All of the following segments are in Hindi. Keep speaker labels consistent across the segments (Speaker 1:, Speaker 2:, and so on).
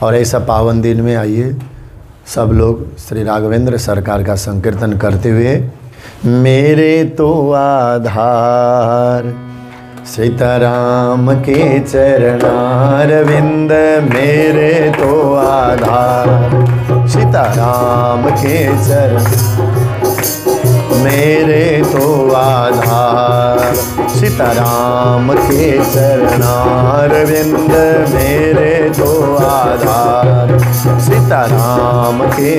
Speaker 1: और ऐसा पावन दिन में आइए सब लोग श्री राघवेंद्र सरकार का संकीर्तन करते हुए, मेरे तो आधार सीताराम के चरणारविंद, मेरे तो आधार सीताराम के चरण, मेरे तो आधार सीताराम के चरणारविंद, मेरे तो आधार सीताराम के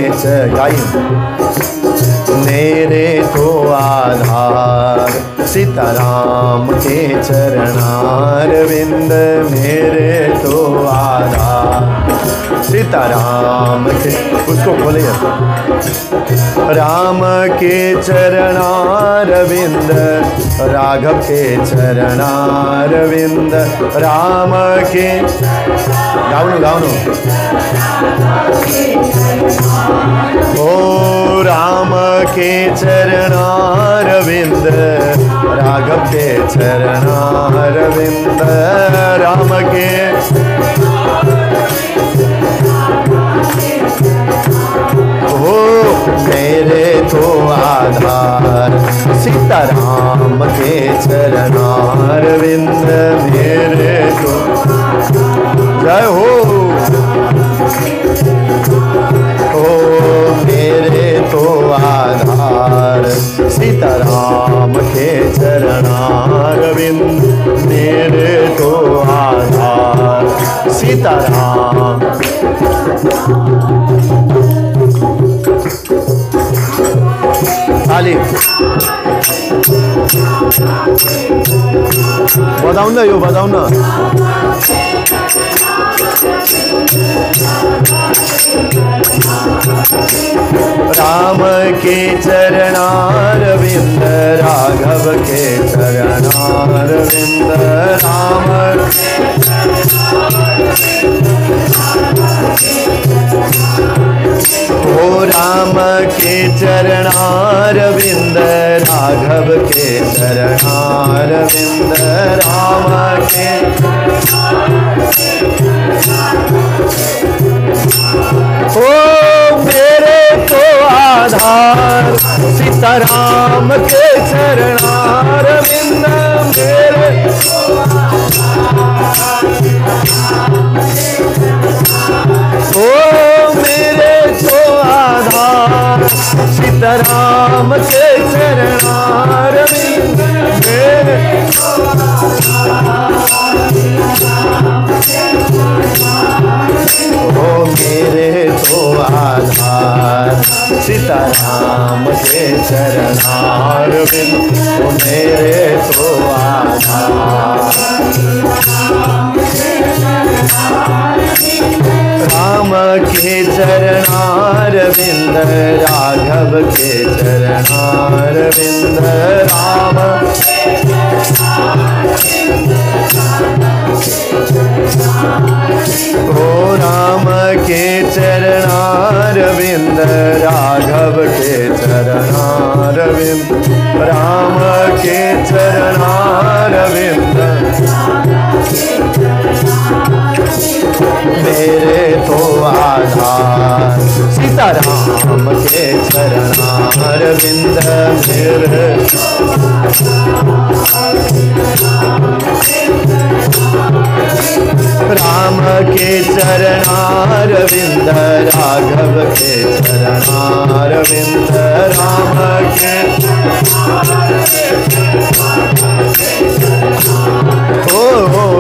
Speaker 1: मेरे तो आधार सीताराम के चरणारविंद, मेरे तो आधार सीताराम के, उसको बोलिए, राम के चरणारविंद, राघव के चरणारविंद, राम के गाउनु ओ राम के चरणारविंद, राघव के चरणारविंद, राम के ओ मेरे तो आधार सीताराम के चरणारविंद, मेरे तो जय हो ओ मेरे तो आधार सीताराम के चरणारविंद, मेरे तो आधार सीताराम। खाली बताऊ ना, यो बताऊ ना, राम के चरणारविंद, राघव के चरणारविंद, राम ओ राम के चरणारविंद, राघव के चरणारविंद, राम के ओ मेरे तो आधार सीताराम के चरणारविंद, मेरे ओ मेरे तो आधार सीताराम के चरणारविंद, मेरे ओ मेरे तो आधार सीताराम के चरणारविंद, ओ मेरे तो आधार राम के चरणारविंद, राघव के चरणारविंद, राम ओ राम के चरणारविंद, राघव के चरणारविंद, राम के चरणारविंद, मेरे तो आधार सीताराम के चरणारविंद, मेरे राम के चरणारविंद, राघव के चरणारविंद, राम के ओ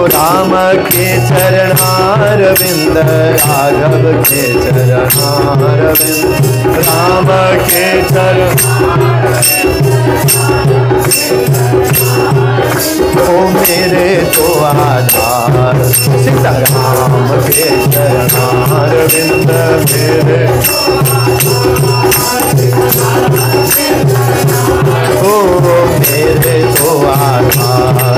Speaker 1: राम के चरणारविंद, राघव के चरणारविंद, राम के ओ मेरे तो आधार सीताराम के चरणारविंद, मेरे ओ मेरे तो आधार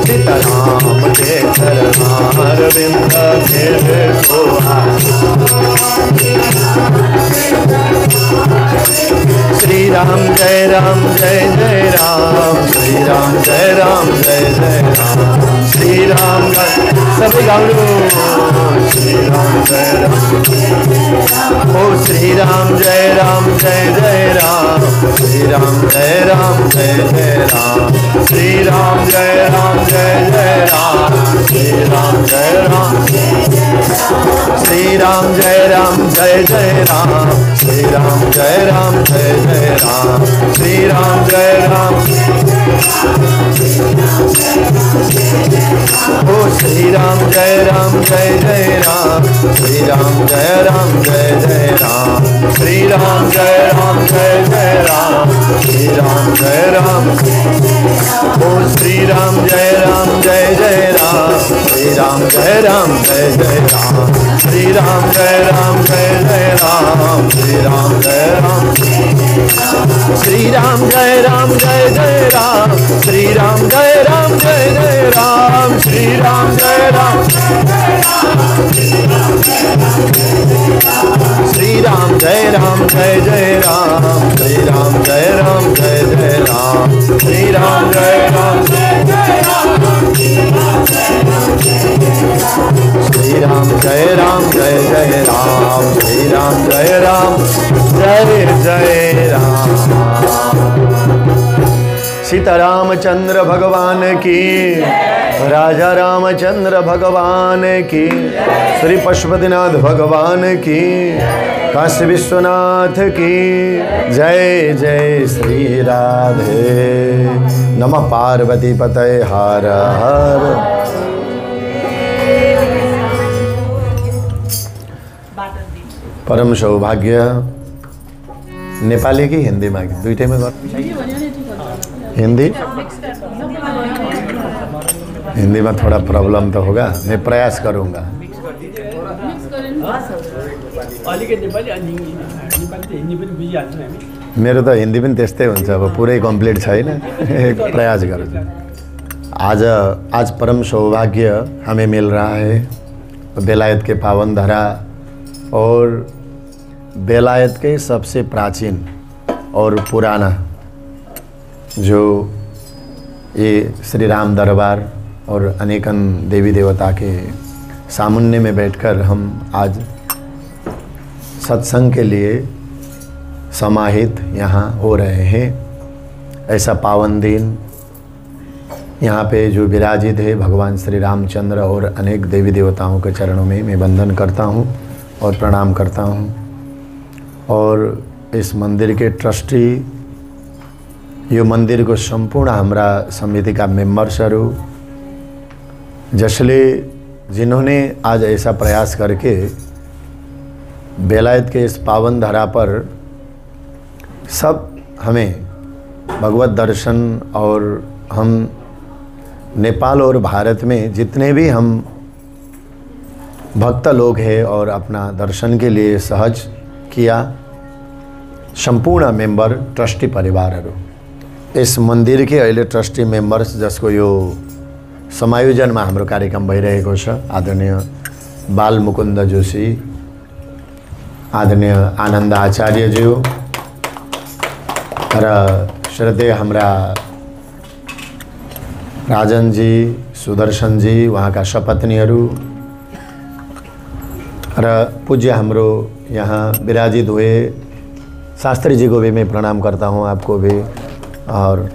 Speaker 1: सीताराम के चरणारविंद, मेरे तो आधार श्री राम जय राम जय जय राम, श्री राम जय राम जय जय राम, श्री राम सभी गाओ, श्री राम जय राम, ओ श्री राम जय राम जय जय राम, श्री राम जय राम जय जय राम, श्री राम जय राम जय जय राम, श्री राम जय राम, श्री राम जय राम जय जय राम, श्री राम जय राम जय जय राम, श्री राम जय राम, ओ श्री राम जय राम जय जय राम, श्री राम जय राम जय जय राम, श्री राम जय राम जय जय राम, श्री राम जय राम, ओ श्री राम जय राम जय जय राम, श्री राम जय राम जय जय राम, श्री राम जय राम जय जय राम, श्री राम जय राम, श्री राम जय राम जय जय राम, श्री राम जय राम जय जय राम, श्री राम जय राम, श्री राम जय राम जय जय राम, श्री राम जय राम जय जय राम, श्री राम जय राम, श्री राम जय राम जय जय राम, श्री राम जय राम जय जय राम। सीतारामचंद्र भगवान की, राजा रामचंद्र भगवान की, श्री पशुपतिनाथ भगवान की, काशी विश्वनाथ की जय। जय श्री राधे। नमः पार्वती पतये हर हर। परम सौभाग्य नेपाली की हिंदी में दुईटे में हिंदी में थोड़ा प्रॉब्लम तो होगा, मैं प्रयास करूँगा। मेरो तो हिंदी पनि त्यस्तै हुन्छ, अब पुरै कम्प्लिट छैन, प्रयास गर्छु। आज परम सौभाग्य हमें मिल रहा है बेलायत के पावन धरा और बेलायत के सबसे प्राचीन और पुराना जो ये श्री राम दरबार और अनेकन देवी देवता के सामने में बैठकर हम आज सत्संग के लिए समाहित यहाँ हो रहे हैं। ऐसा पावन दिन यहाँ पे जो विराजित है भगवान श्री रामचंद्र और अनेक देवी देवताओं के चरणों में मैं वंदन करता हूँ और प्रणाम करता हूँ। और इस मंदिर के ट्रस्टी, यो मंदिर को संपूर्ण हमारा समिति का मेंबर्सहरू जसले जिन्होंने आज ऐसा प्रयास करके बेलायत के इस पावन धरा पर सब हमें भगवत दर्शन और हम नेपाल और भारत में जितने भी हम भक्त लोग हैं और अपना दर्शन के लिए सहज किया, संपूर्ण मेंबर ट्रस्टी परिवारहरू इस मंदिर के अहिले ट्रस्टी मेंबर्स जसको यो समायोजनमा हाम्रो कार्यक्रम भइरहेको छ। आदरणीय बाल मुकुन्द जोशी, आदरणीय आनन्द आचार्यज्यू र श्रद्धेय हाम्रा राजन जी, सुदर्शन जी, वहाँका सपत्नीहरू र पूज्य हाम्रो यहाँ विराजित हुए शास्त्री जी को भी मैं प्रणाम करता हूँ, आपको भी, और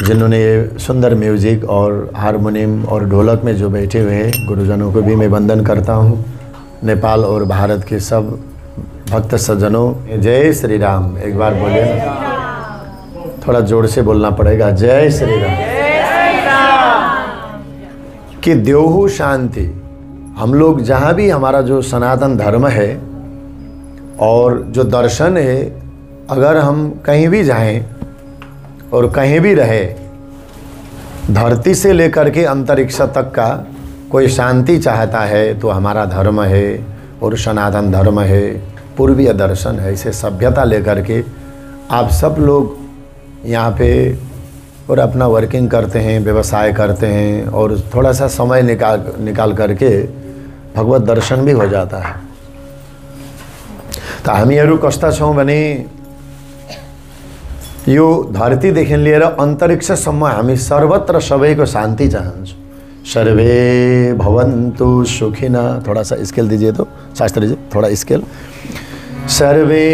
Speaker 1: जिन्होंने ये सुंदर म्यूजिक और हारमोनियम और ढोलक में जो बैठे हुए हैं गुरुजनों को भी मैं वंदन करता हूँ। नेपाल और भारत के सब भक्त सज्जनों, जय श्री राम। एक बार बोलिए ना, थोड़ा जोर से बोलना पड़ेगा, जय श्री राम। कि देहु शांति। हम लोग जहाँ भी हमारा जो सनातन धर्म है और जो दर्शन है, अगर हम कहीं भी जाएं और कहीं भी रहे, धरती से लेकर के अंतरिक्ष तक का कोई शांति चाहता है तो हमारा धर्म है और सनातन धर्म है, पूर्वीय दर्शन है। इसे सभ्यता लेकर के आप सब लोग यहाँ पे और अपना वर्किंग करते हैं, व्यवसाय करते हैं और थोड़ा सा समय निकाल करके भगवत दर्शन भी हो जाता है। तो हामीहरू कस्ता छौं भने यो धरतीदेखि लिएर अन्तरिक्षसम्म हामी सर्वत्र सबैको शान्ति चाहन्छौँ। सर्वे भवन्तु सुखिना। थोड़ा सा स्केल दीजिए तो शास्त्री जी, थोड़ा स्केल। सर्वे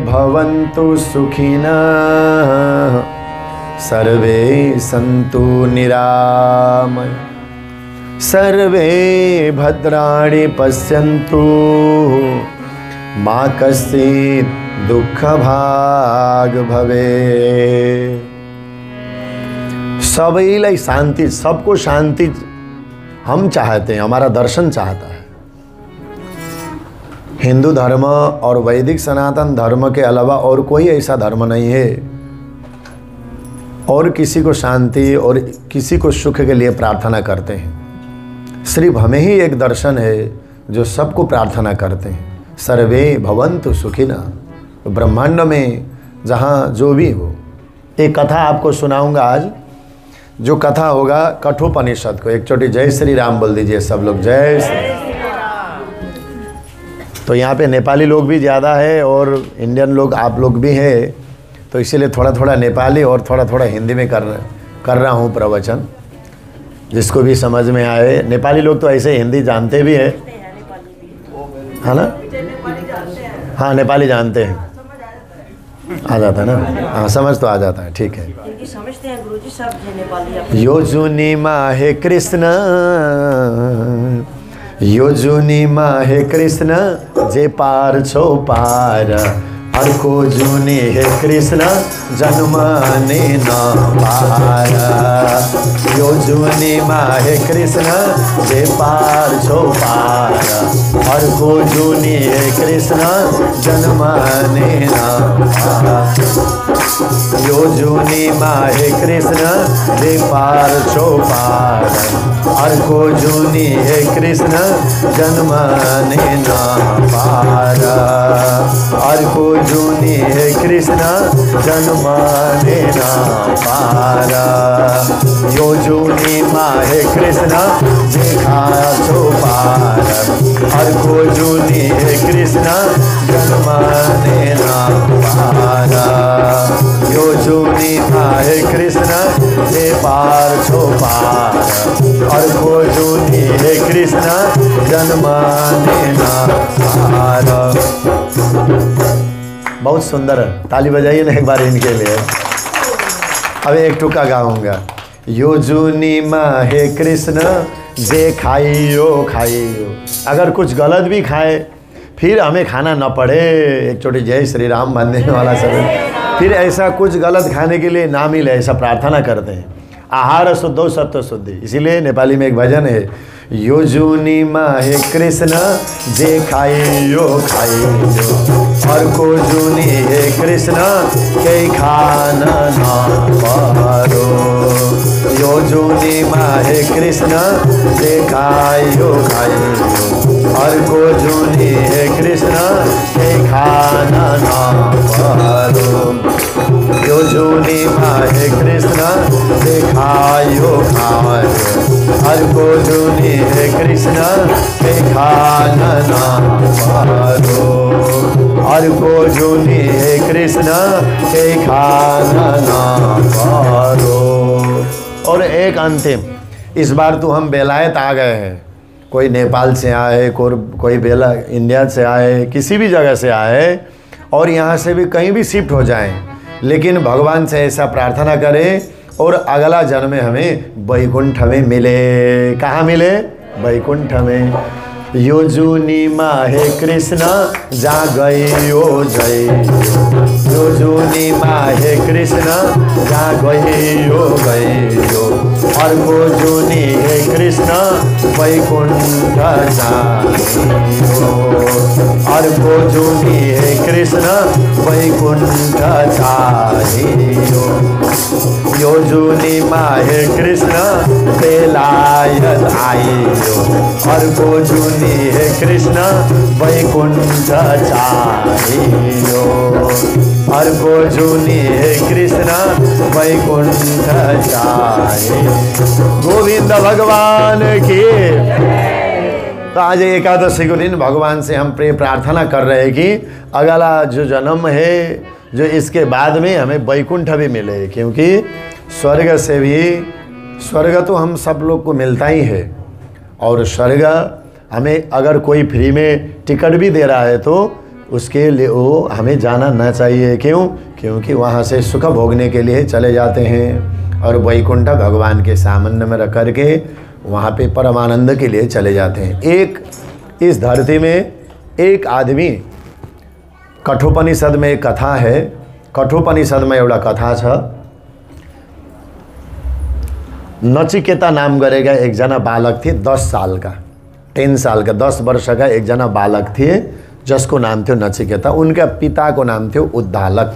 Speaker 1: भवन्तु सुखिना सर्वे सन्तु निरामय सर्वे भद्राणि पश्यन्तु मा कश्चित् दुःखभाग् भवेत्। सबैलाई शान्ति, सबको शांति हम चाहते हैं, हमारा दर्शन चाहता है। हिंदू धर्म और वैदिक सनातन धर्म के अलावा और कोई ऐसा धर्म नहीं है और किसी को शांति और किसी को सुख के लिए प्रार्थना करते हैं। सिर्फ हमें ही एक दर्शन है जो सबको प्रार्थना करते हैं, सर्वे भवन्तु सुखिना। ब्रह्मांड में जहाँ जो भी हो, एक कथा आपको सुनाऊंगा आज, जो कथा होगा कठोपनिषद को। एक चोटी जय श्री राम बोल दीजिए सब लोग, जय श्री राम। तो यहाँ पे नेपाली लोग भी ज़्यादा है और इंडियन लोग आप लोग भी हैं, तो इसीलिए थोड़ा थोड़ा नेपाली और थोड़ा थोड़ा हिंदी में कर रहा हूँ प्रवचन, जिसको भी समझ में आए। नेपाली लोग तो ऐसे हिंदी जानते भी हैं, है ना? हाँ, नेपाली जानते हैं, आ जाता है ना? हाँ, समझ तो आ जाता है, ठीक है।
Speaker 2: समझते हैं गुरुजी सब नेपाली।
Speaker 1: यो जुनी माहे कृष्ण, यो जुनी माहे कृष्ण, जे पार छो पार, अर्को जुनी हे कृष्ण, जन्मने न पार। यो जुनी माहे कृष्ण, जे पार छो पार, अर्को जुनी हे कृष्ण, जन्मने न पार। यो जुनी माहे कृष्ण, जे पार छो पार, अर्को जुनी हे कृष्ण, जन्मने न पार। अर्को जुनी हे कृष्ण, जन्मने न पार। यो जुनी माहे कृष्ण, देखा छो पार, अर्को जुनी हे कृष्ण, जन्मने न पार। यो जुनी माहे कृष्ण, जे पार छो पार, अर्को जुनी हे कृष्ण, जन्मने न पार। बहुत सुंदर है, ताली बजाइए ना एक बार इनके लिए। अब एक टुका गाऊंगा। यो जुनी माहे कृष्ण, जे खाइयो खाइयो। अगर कुछ गलत भी खाए फिर हमें खाना न पड़े, एक छोटी जय श्री राम बनने वाला समय, फिर ऐसा कुछ गलत खाने के लिए ना मिले, ऐसा प्रार्थना करते हैं। आहार शुद्धो सत्व शुद्धि, इसीलिए नेपाली में एक भजन है, यो जुनी माहे कृष्ण, जे खाइयो खाइयो, अर्को जुनी हे कृष्ण, के खाना न पारो। यो जुनी माहे कृष्ण, जे खाइयो खाइयो, अर्को जुनी हे कृष्ण, के खाना न पारो। यो जुनी माहे कृष्ण, जे खाइयो खाइयो, अर्को जुनी हे कृष्ण, के खाना न पारो। अर्को जुनी हे कृष्ण, के खाना न पारो। और एक अंतिम, इस बार तो हम बेलायत आ गए हैं, कोई नेपाल से आए, कोई बेला इंडिया से आए, किसी भी जगह से आए, और यहाँ से भी कहीं भी शिफ्ट हो जाएं, लेकिन भगवान से ऐसा प्रार्थना करें और अगला जन्म में हमें वैकुंठ में मिले। कहाँ मिले? वैकुंठ में। यो जुनी माहे कृष्ण, जा गयो जय। यो जुनी माहे कृष्ण, जा गयो गयो, अर्को जुनी हे कृष्ण, वैकुंठ जाइयो। अर्को जुनी हे कृष्ण, वैकुंठ जाइयो। यो जुनी माहे कृष्ण, बेलायत आइयो, अर्को जुनी हे कृष्ण, वैकुंठ जाइयो। अर्को जुनी हे कृष्ण, वैकुंठ जाइयो। गोविंद भगवान की। तो आज एकादशी के दिन भगवान से हम प्रार्थना कर रहे हैं कि अगला जो जन्म है जो इसके बाद में हमें वैकुंठ भी मिले, क्योंकि स्वर्ग से भी, स्वर्ग तो हम सब लोग को मिलता ही है, और स्वर्ग हमें अगर कोई फ्री में टिकट भी दे रहा है तो उसके लिए वो हमें जाना ना चाहिए। क्यों? क्योंकि वहाँ से सुख भोगने के लिए चले जाते हैं, और वैकुंठ भगवान के सामने में रख कर के वहाँ पे परमानंद के लिए चले जाते हैं। एक इस धरती में एक आदमी, कठोपनिषद में एक कथा है, कठोपनिषद में एउटा कथा छ, नचिकेता नाम गरेका एकजना बालक थिए, 10 साल का, 10 साल का, 10 वर्ष का एकजना बालक थिए जसको नाम थियो नचिकेता। उनका पिता को नाम थियो उद्दालक।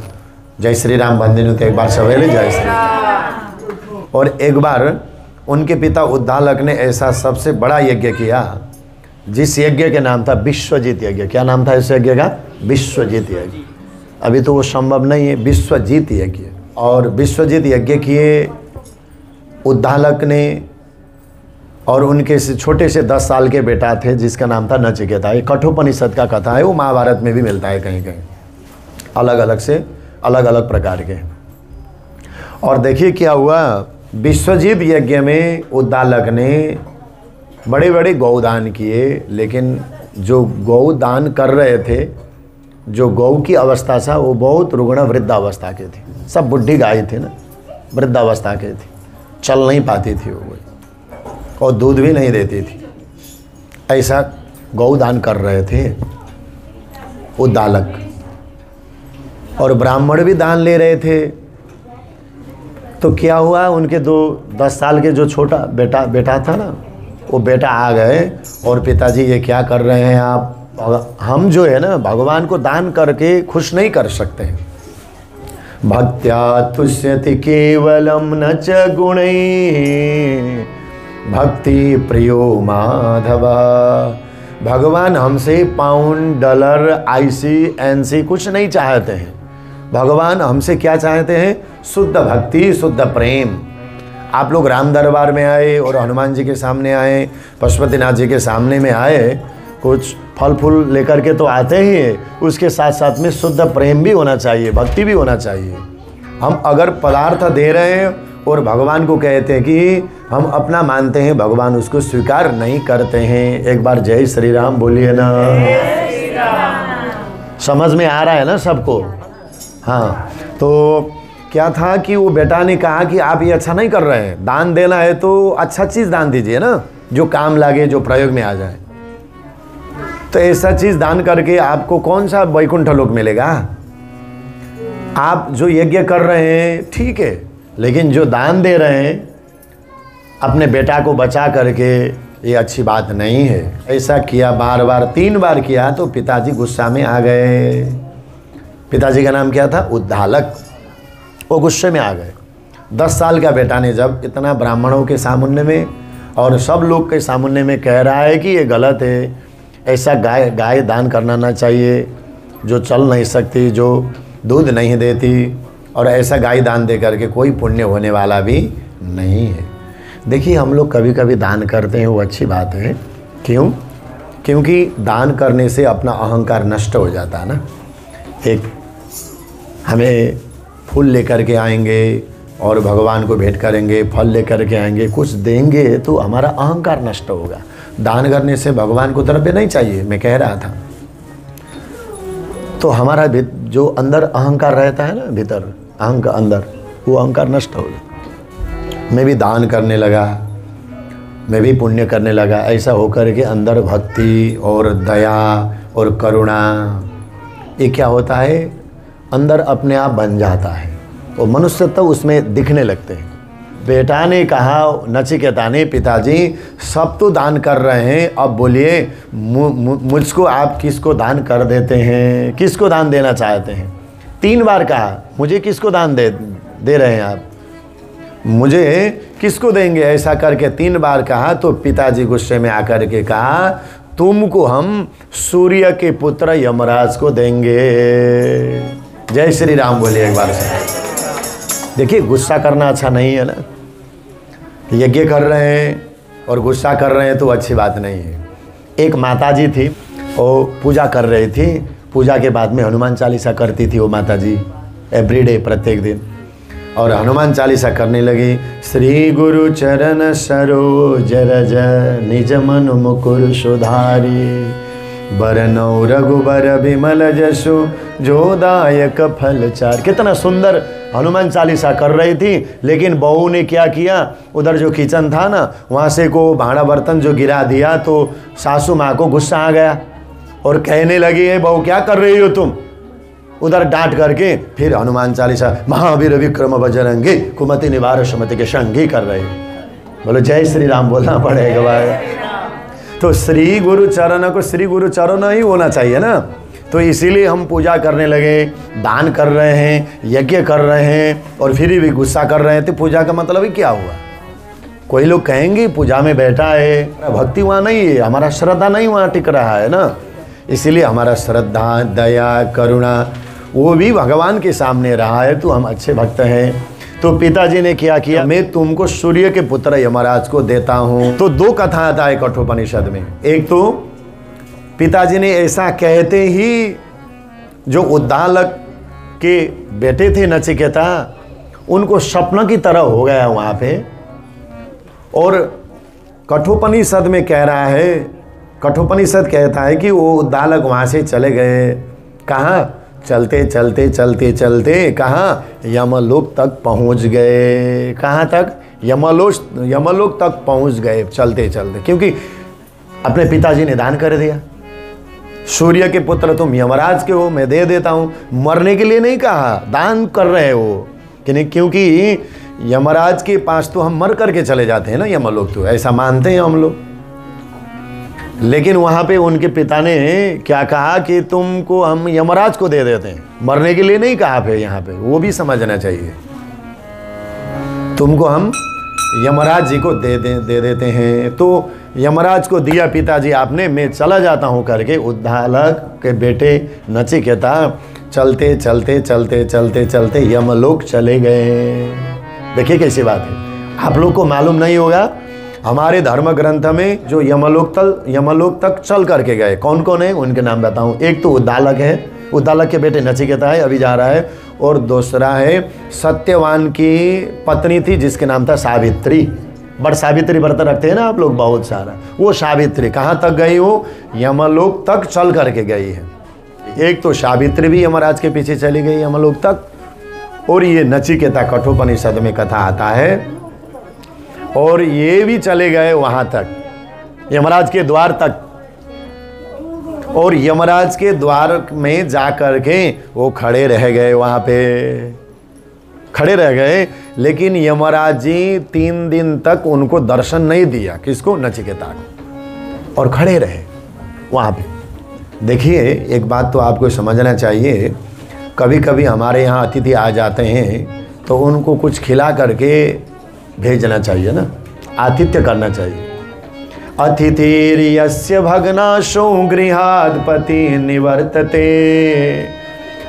Speaker 1: जय श्री राम भनिदिनु तो एक बार सबैले जय श्री राम। और एक बार उनके पिता उद्दालक ने ऐसा सबसे बड़ा यज्ञ किया, जिस यज्ञ के नाम था विश्वजीत यज्ञ। क्या नाम था इस यज्ञ का? विश्वजीत यज्ञ। अभी तो वो संभव नहीं है, विश्वजीत यज्ञ। और विश्वजीत यज्ञ किए उद्दालक ने, और उनके से छोटे से 10 साल के बेटा थे जिसका नाम था नचिकेता। ये कठोपनिषद का कथा है, वो महाभारत में भी मिलता है कहीं कहीं, अलग अलग से, अलग अलग प्रकार के। और देखिए क्या हुआ, विश्वजीत यज्ञ में उद्दालक ने बड़े बड़े गौदान किए, लेकिन जो गौदान कर रहे थे, जो गौ की अवस्था था वो बहुत रुग्ण वृद्धावस्था के थे। सब बुढ़ी गाय थे ना, वृद्धावस्था के थे, चल नहीं पाती थी वो, और दूध भी नहीं देती थी। ऐसा गौदान कर रहे थे उद्दालक, और ब्राह्मण भी दान ले रहे थे। तो क्या हुआ, उनके 10 साल के जो छोटा बेटा था ना, वो बेटा आ गए और पिताजी ये क्या कर रहे हैं आप? हम जो है ना भगवान को दान करके खुश नहीं कर सकते हैं। भक्त्या तुष्यति केवलम न च गुणैः भक्ति प्रियो माधवा। भगवान हमसे पाउंड, डॉलर, आईसी, एनसी कुछ नहीं चाहते हैं। भगवान हमसे क्या चाहते हैं? शुद्ध भक्ति, शुद्ध प्रेम। आप लोग राम दरबार में आए और हनुमान जी के सामने आए, पशुपतिनाथ जी के सामने में आए, कुछ फल फूल लेकर के तो आते ही हैं, उसके साथ साथ में शुद्ध प्रेम भी होना चाहिए, भक्ति भी होना चाहिए। हम अगर पदार्थ दे रहे हैं और भगवान को कहते हैं कि हम अपना मानते हैं, भगवान उसको स्वीकार नहीं करते हैं। एक बार जय श्री राम बोलिए ना। समझ में आ रहा है ना सबको? हाँ, तो क्या था कि वो बेटा ने कहा कि आप ये अच्छा नहीं कर रहे हैं, दान देना है तो अच्छा चीज़ दान दीजिए ना, जो काम लगे, जो प्रयोग में आ जाए। तो ऐसा चीज़ दान करके आपको कौन सा वैकुंठ लोक मिलेगा? आप जो यज्ञ कर रहे हैं ठीक है, लेकिन जो दान दे रहे हैं अपने बेटा को बचा करके, ये अच्छी बात नहीं है। ऐसा किया, बार बार 3 बार किया, तो पिताजी गुस्सा में आ गए। पिताजी का नाम क्या था? उद्दालक। वो गुस्से में आ गए। 10 साल का बेटा ने जब इतना ब्राह्मणों के सामने में और सब लोग के सामने में कह रहा है कि ये गलत है, ऐसा गाय दान करना ना चाहिए, जो चल नहीं सकती, जो दूध नहीं देती, और ऐसा गाय दान दे करके कोई पुण्य होने वाला भी नहीं है। देखिए, हम लोग कभी कभी दान करते हैं, वो अच्छी बात है। क्यों? क्योंकि दान करने से अपना अहंकार नष्ट हो जाता है ना। एक हमें फूल लेकर के आएंगे और भगवान को भेंट करेंगे, फल लेकर के आएंगे, कुछ देंगे तो हमारा अहंकार नष्ट होगा। दान करने से भगवान को द्रव्य नहीं चाहिए, मैं कह रहा था। तो हमारा जो अंदर अहंकार रहता है ना, भीतर अहंकार अंदर, वो अहंकार नष्ट हो गया। मैं भी दान करने लगा, मैं भी पुण्य करने लगा, ऐसा होकर के अंदर भक्ति और दया और करुणा, ये क्या होता है, अंदर अपने आप बन जाता है, और मनुष्य तो उसमें दिखने लगते हैं। बेटा ने कहा, नचिकेता ने, पिताजी सब तो दान कर रहे हैं, अब बोलिए मुझको आप किसको दान कर देते हैं, किसको दान देना चाहते हैं? 3 बार कहा, मुझे किसको दान दे रहे हैं आप, मुझे किसको देंगे? ऐसा करके 3 बार कहा। तो पिताजी गुस्से में आकर के कहा, तुमको हम सूर्य के पुत्र यमराज को देंगे। जय श्री राम बोलिए एक बार से। देखिए, गुस्सा करना अच्छा नहीं है ना। यज्ञ कर रहे हैं और गुस्सा कर रहे हैं तो अच्छी बात नहीं है। एक माताजी थी, वो पूजा कर रही थी, पूजा के बाद में हनुमान चालीसा करती थी वो माताजी, एवरीडे, प्रत्येक दिन। और हनुमान चालीसा करने लगी। श्री गुरु चरण सरोज रज निज मन मुकुर सुधारी, बरनौ रघुबर विमल जसु जो दायक फल चार। कितना सुंदर हनुमान चालीसा कर रही थी, लेकिन बहू ने क्या किया, उधर जो किचन था ना, वहाँ से को भाड़ा बर्तन जो गिरा दिया, तो सासू माँ को गुस्सा आ गया और कहने लगी, है बहू क्या कर रही हो तुम, उधर डांट करके फिर हनुमान चालीसा महावीर विक्रम बजरंगी कुमति निवार सुमति के संगी कर रहे। बोलो जय श्री राम बोलना पड़ेगा भाई। तो श्री गुरु चरण को श्री गुरु चरण ही होना चाहिए ना। तो इसीलिए हम पूजा करने लगे, दान कर रहे हैं, यज्ञ कर रहे हैं, और फिर भी गुस्सा कर रहे हैं, तो पूजा का मतलब ही क्या हुआ। कोई लोग कहेंगे पूजा में बैठा है, भक्ति वहाँ नहीं है, हमारा श्रद्धा नहीं वहाँ टिक रहा है ना। इसीलिए हमारा श्रद्धा, दया, करुणा वो भी भगवान के सामने रहा है, तो हम अच्छे भक्त हैं। तो पिताजी ने क्या किया, मैं तुमको सूर्य के पुत्र यमराज को देता हूँ। तो दो कथा आता है कठोपनिषद में। एक तो पिताजी ने ऐसा कहते ही जो उद्दालक के बेटे थे नचिकेता, उनको स्वप्न की तरह हो गया वहाँ पे। और कठोपनिषद में कह रहा है, कठोपनिषद कहता है कि वो उद्दालक वहाँ से चले गए। कहाँ? चलते चलते चलते चलते कहाँ? यमलोक तक पहुँच गए। कहाँ तक? यमलोक तक पहुँच गए चलते चलते, क्योंकि अपने पिताजी ने दान कर दिया। सूर्य के पुत्र तुम यमराज के हो, मैं दे देता हूँ। मरने के लिए नहीं कहा, दान कर रहे हो कि नहीं, क्योंकि यमराज के पास तो हम मर करके चले जाते हैं ना यमलोक, तो ऐसा मानते हैं हम लोग। लेकिन वहाँ पे उनके पिता ने क्या कहा कि तुमको हम यमराज को दे देते हैं, मरने के लिए नहीं कहा। फिर यहाँ पे वो भी समझना चाहिए, तुमको हम यमराज जी को दे देते हैं। तो यमराज को दिया पिताजी आपने, मैं चला जाता हूँ करके उद्दालक के बेटे नचिकेता चलते चलते चलते चलते चलते यमलोक चले गए। देखिए कैसी बात है, आप लोग को मालूम नहीं होगा, हमारे धर्म ग्रंथ में जो यमलोक तक चल करके गए कौन कौन है, उनके नाम बताऊं। एक तो उद्दालक है, उद्दालक के बेटे नचिकेता है, अभी जा रहा है। और दूसरा है सत्यवान की पत्नी थी जिसके नाम था सावित्री। बट सावित्री व्रत रखते हैं ना आप लोग बहुत सारा, वो सावित्री कहाँ तक गई हो? यमलोक तक चल करके गई है। एक तो सावित्री भी यमराज के पीछे चली गई यमलोक तक, और ये नचिकेता कठोपनिषद में कथा आता है, और ये भी चले गए वहाँ तक यमराज के द्वार तक। और यमराज के द्वार में जा कर के वो खड़े रह गए, वहाँ पे खड़े रह गए। लेकिन यमराज जी 3 दिन तक उनको दर्शन नहीं दिया। किसको? नचिकेता को। और खड़े रहे वहाँ पे। देखिए एक बात तो आपको समझना चाहिए, कभी कभी हमारे यहाँ अतिथि आ जाते हैं तो उनको कुछ खिला करके भेजना चाहिए ना, आतिथ्य करना चाहिए। अतिथिर्यस्य भग्नाशो गृहाधिपति निवर्तते,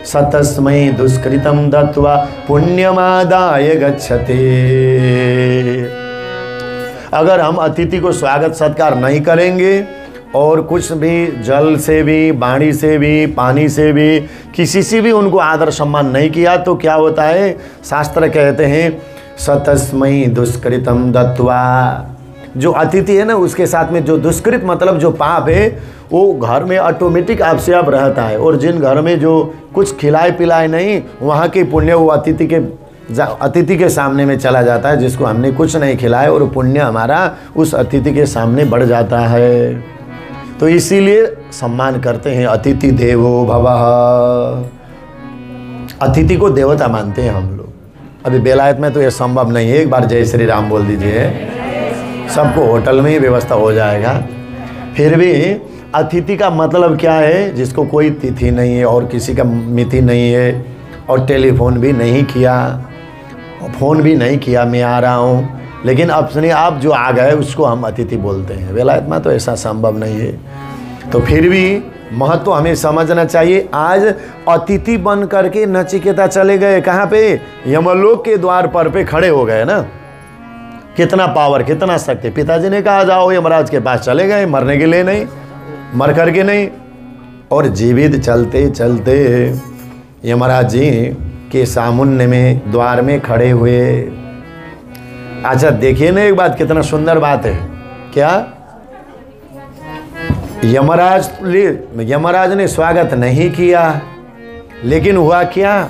Speaker 1: सतस्मै दुष्कृतं दत्वा पुण्यमादाय गच्छते। अगर हम अतिथि को स्वागत सत्कार नहीं करेंगे और कुछ भी जल से भी, वाणी से भी, पानी से भी, किसी से भी उनको आदर सम्मान नहीं किया, तो क्या होता है? शास्त्र कहते हैं सतस्मै दुष्कृतं दत्वा। जो अतिथि है ना, उसके साथ में जो दुष्कृत मतलब जो पाप है, वो घर में ऑटोमेटिक आपसे आप रहता है। और जिन घर में जो कुछ खिलाए पिलाए नहीं, वहाँ के पुण्य वो अतिथि के सामने में चला जाता है, जिसको हमने कुछ नहीं खिलाया, और पुण्य हमारा उस अतिथि के सामने बढ़ जाता है। तो इसीलिए सम्मान करते हैं, अतिथि देवो भवः। अतिथि को देवता मानते हैं हम लोग। अभी बेलायत में तो ये संभव नहीं है। एक बार जय श्री राम बोल दीजिए, सबको होटल में ही व्यवस्था हो जाएगा। फिर भी अतिथि का मतलब क्या है? जिसको कोई तिथि नहीं है और किसी का मिति नहीं है, और टेलीफोन भी नहीं किया, फ़ोन भी नहीं किया मैं आ रहा हूँ, लेकिन अपने आप जो आ गए उसको हम अतिथि बोलते हैं। वेलायत में तो ऐसा संभव नहीं है। तो फिर भी महत्व हमें समझना चाहिए। आज अतिथि बन करके नचिकेता चले गए कहाँ पे? यमलोक के द्वार पर पे खड़े हो गए ना। कितना पावर, कितना शक्ति। पिताजी ने कहा जाओ यमराज के पास, चले गए, मरने के लिए नहीं, मर करके नहीं। और जीवित चलते चलते यमराज जी के सामुन्ने में द्वार में खड़े हुए। अच्छा देखिए ना एक बात, कितना सुंदर बात है। क्या यमराज ने स्वागत नहीं किया, लेकिन हुआ क्या,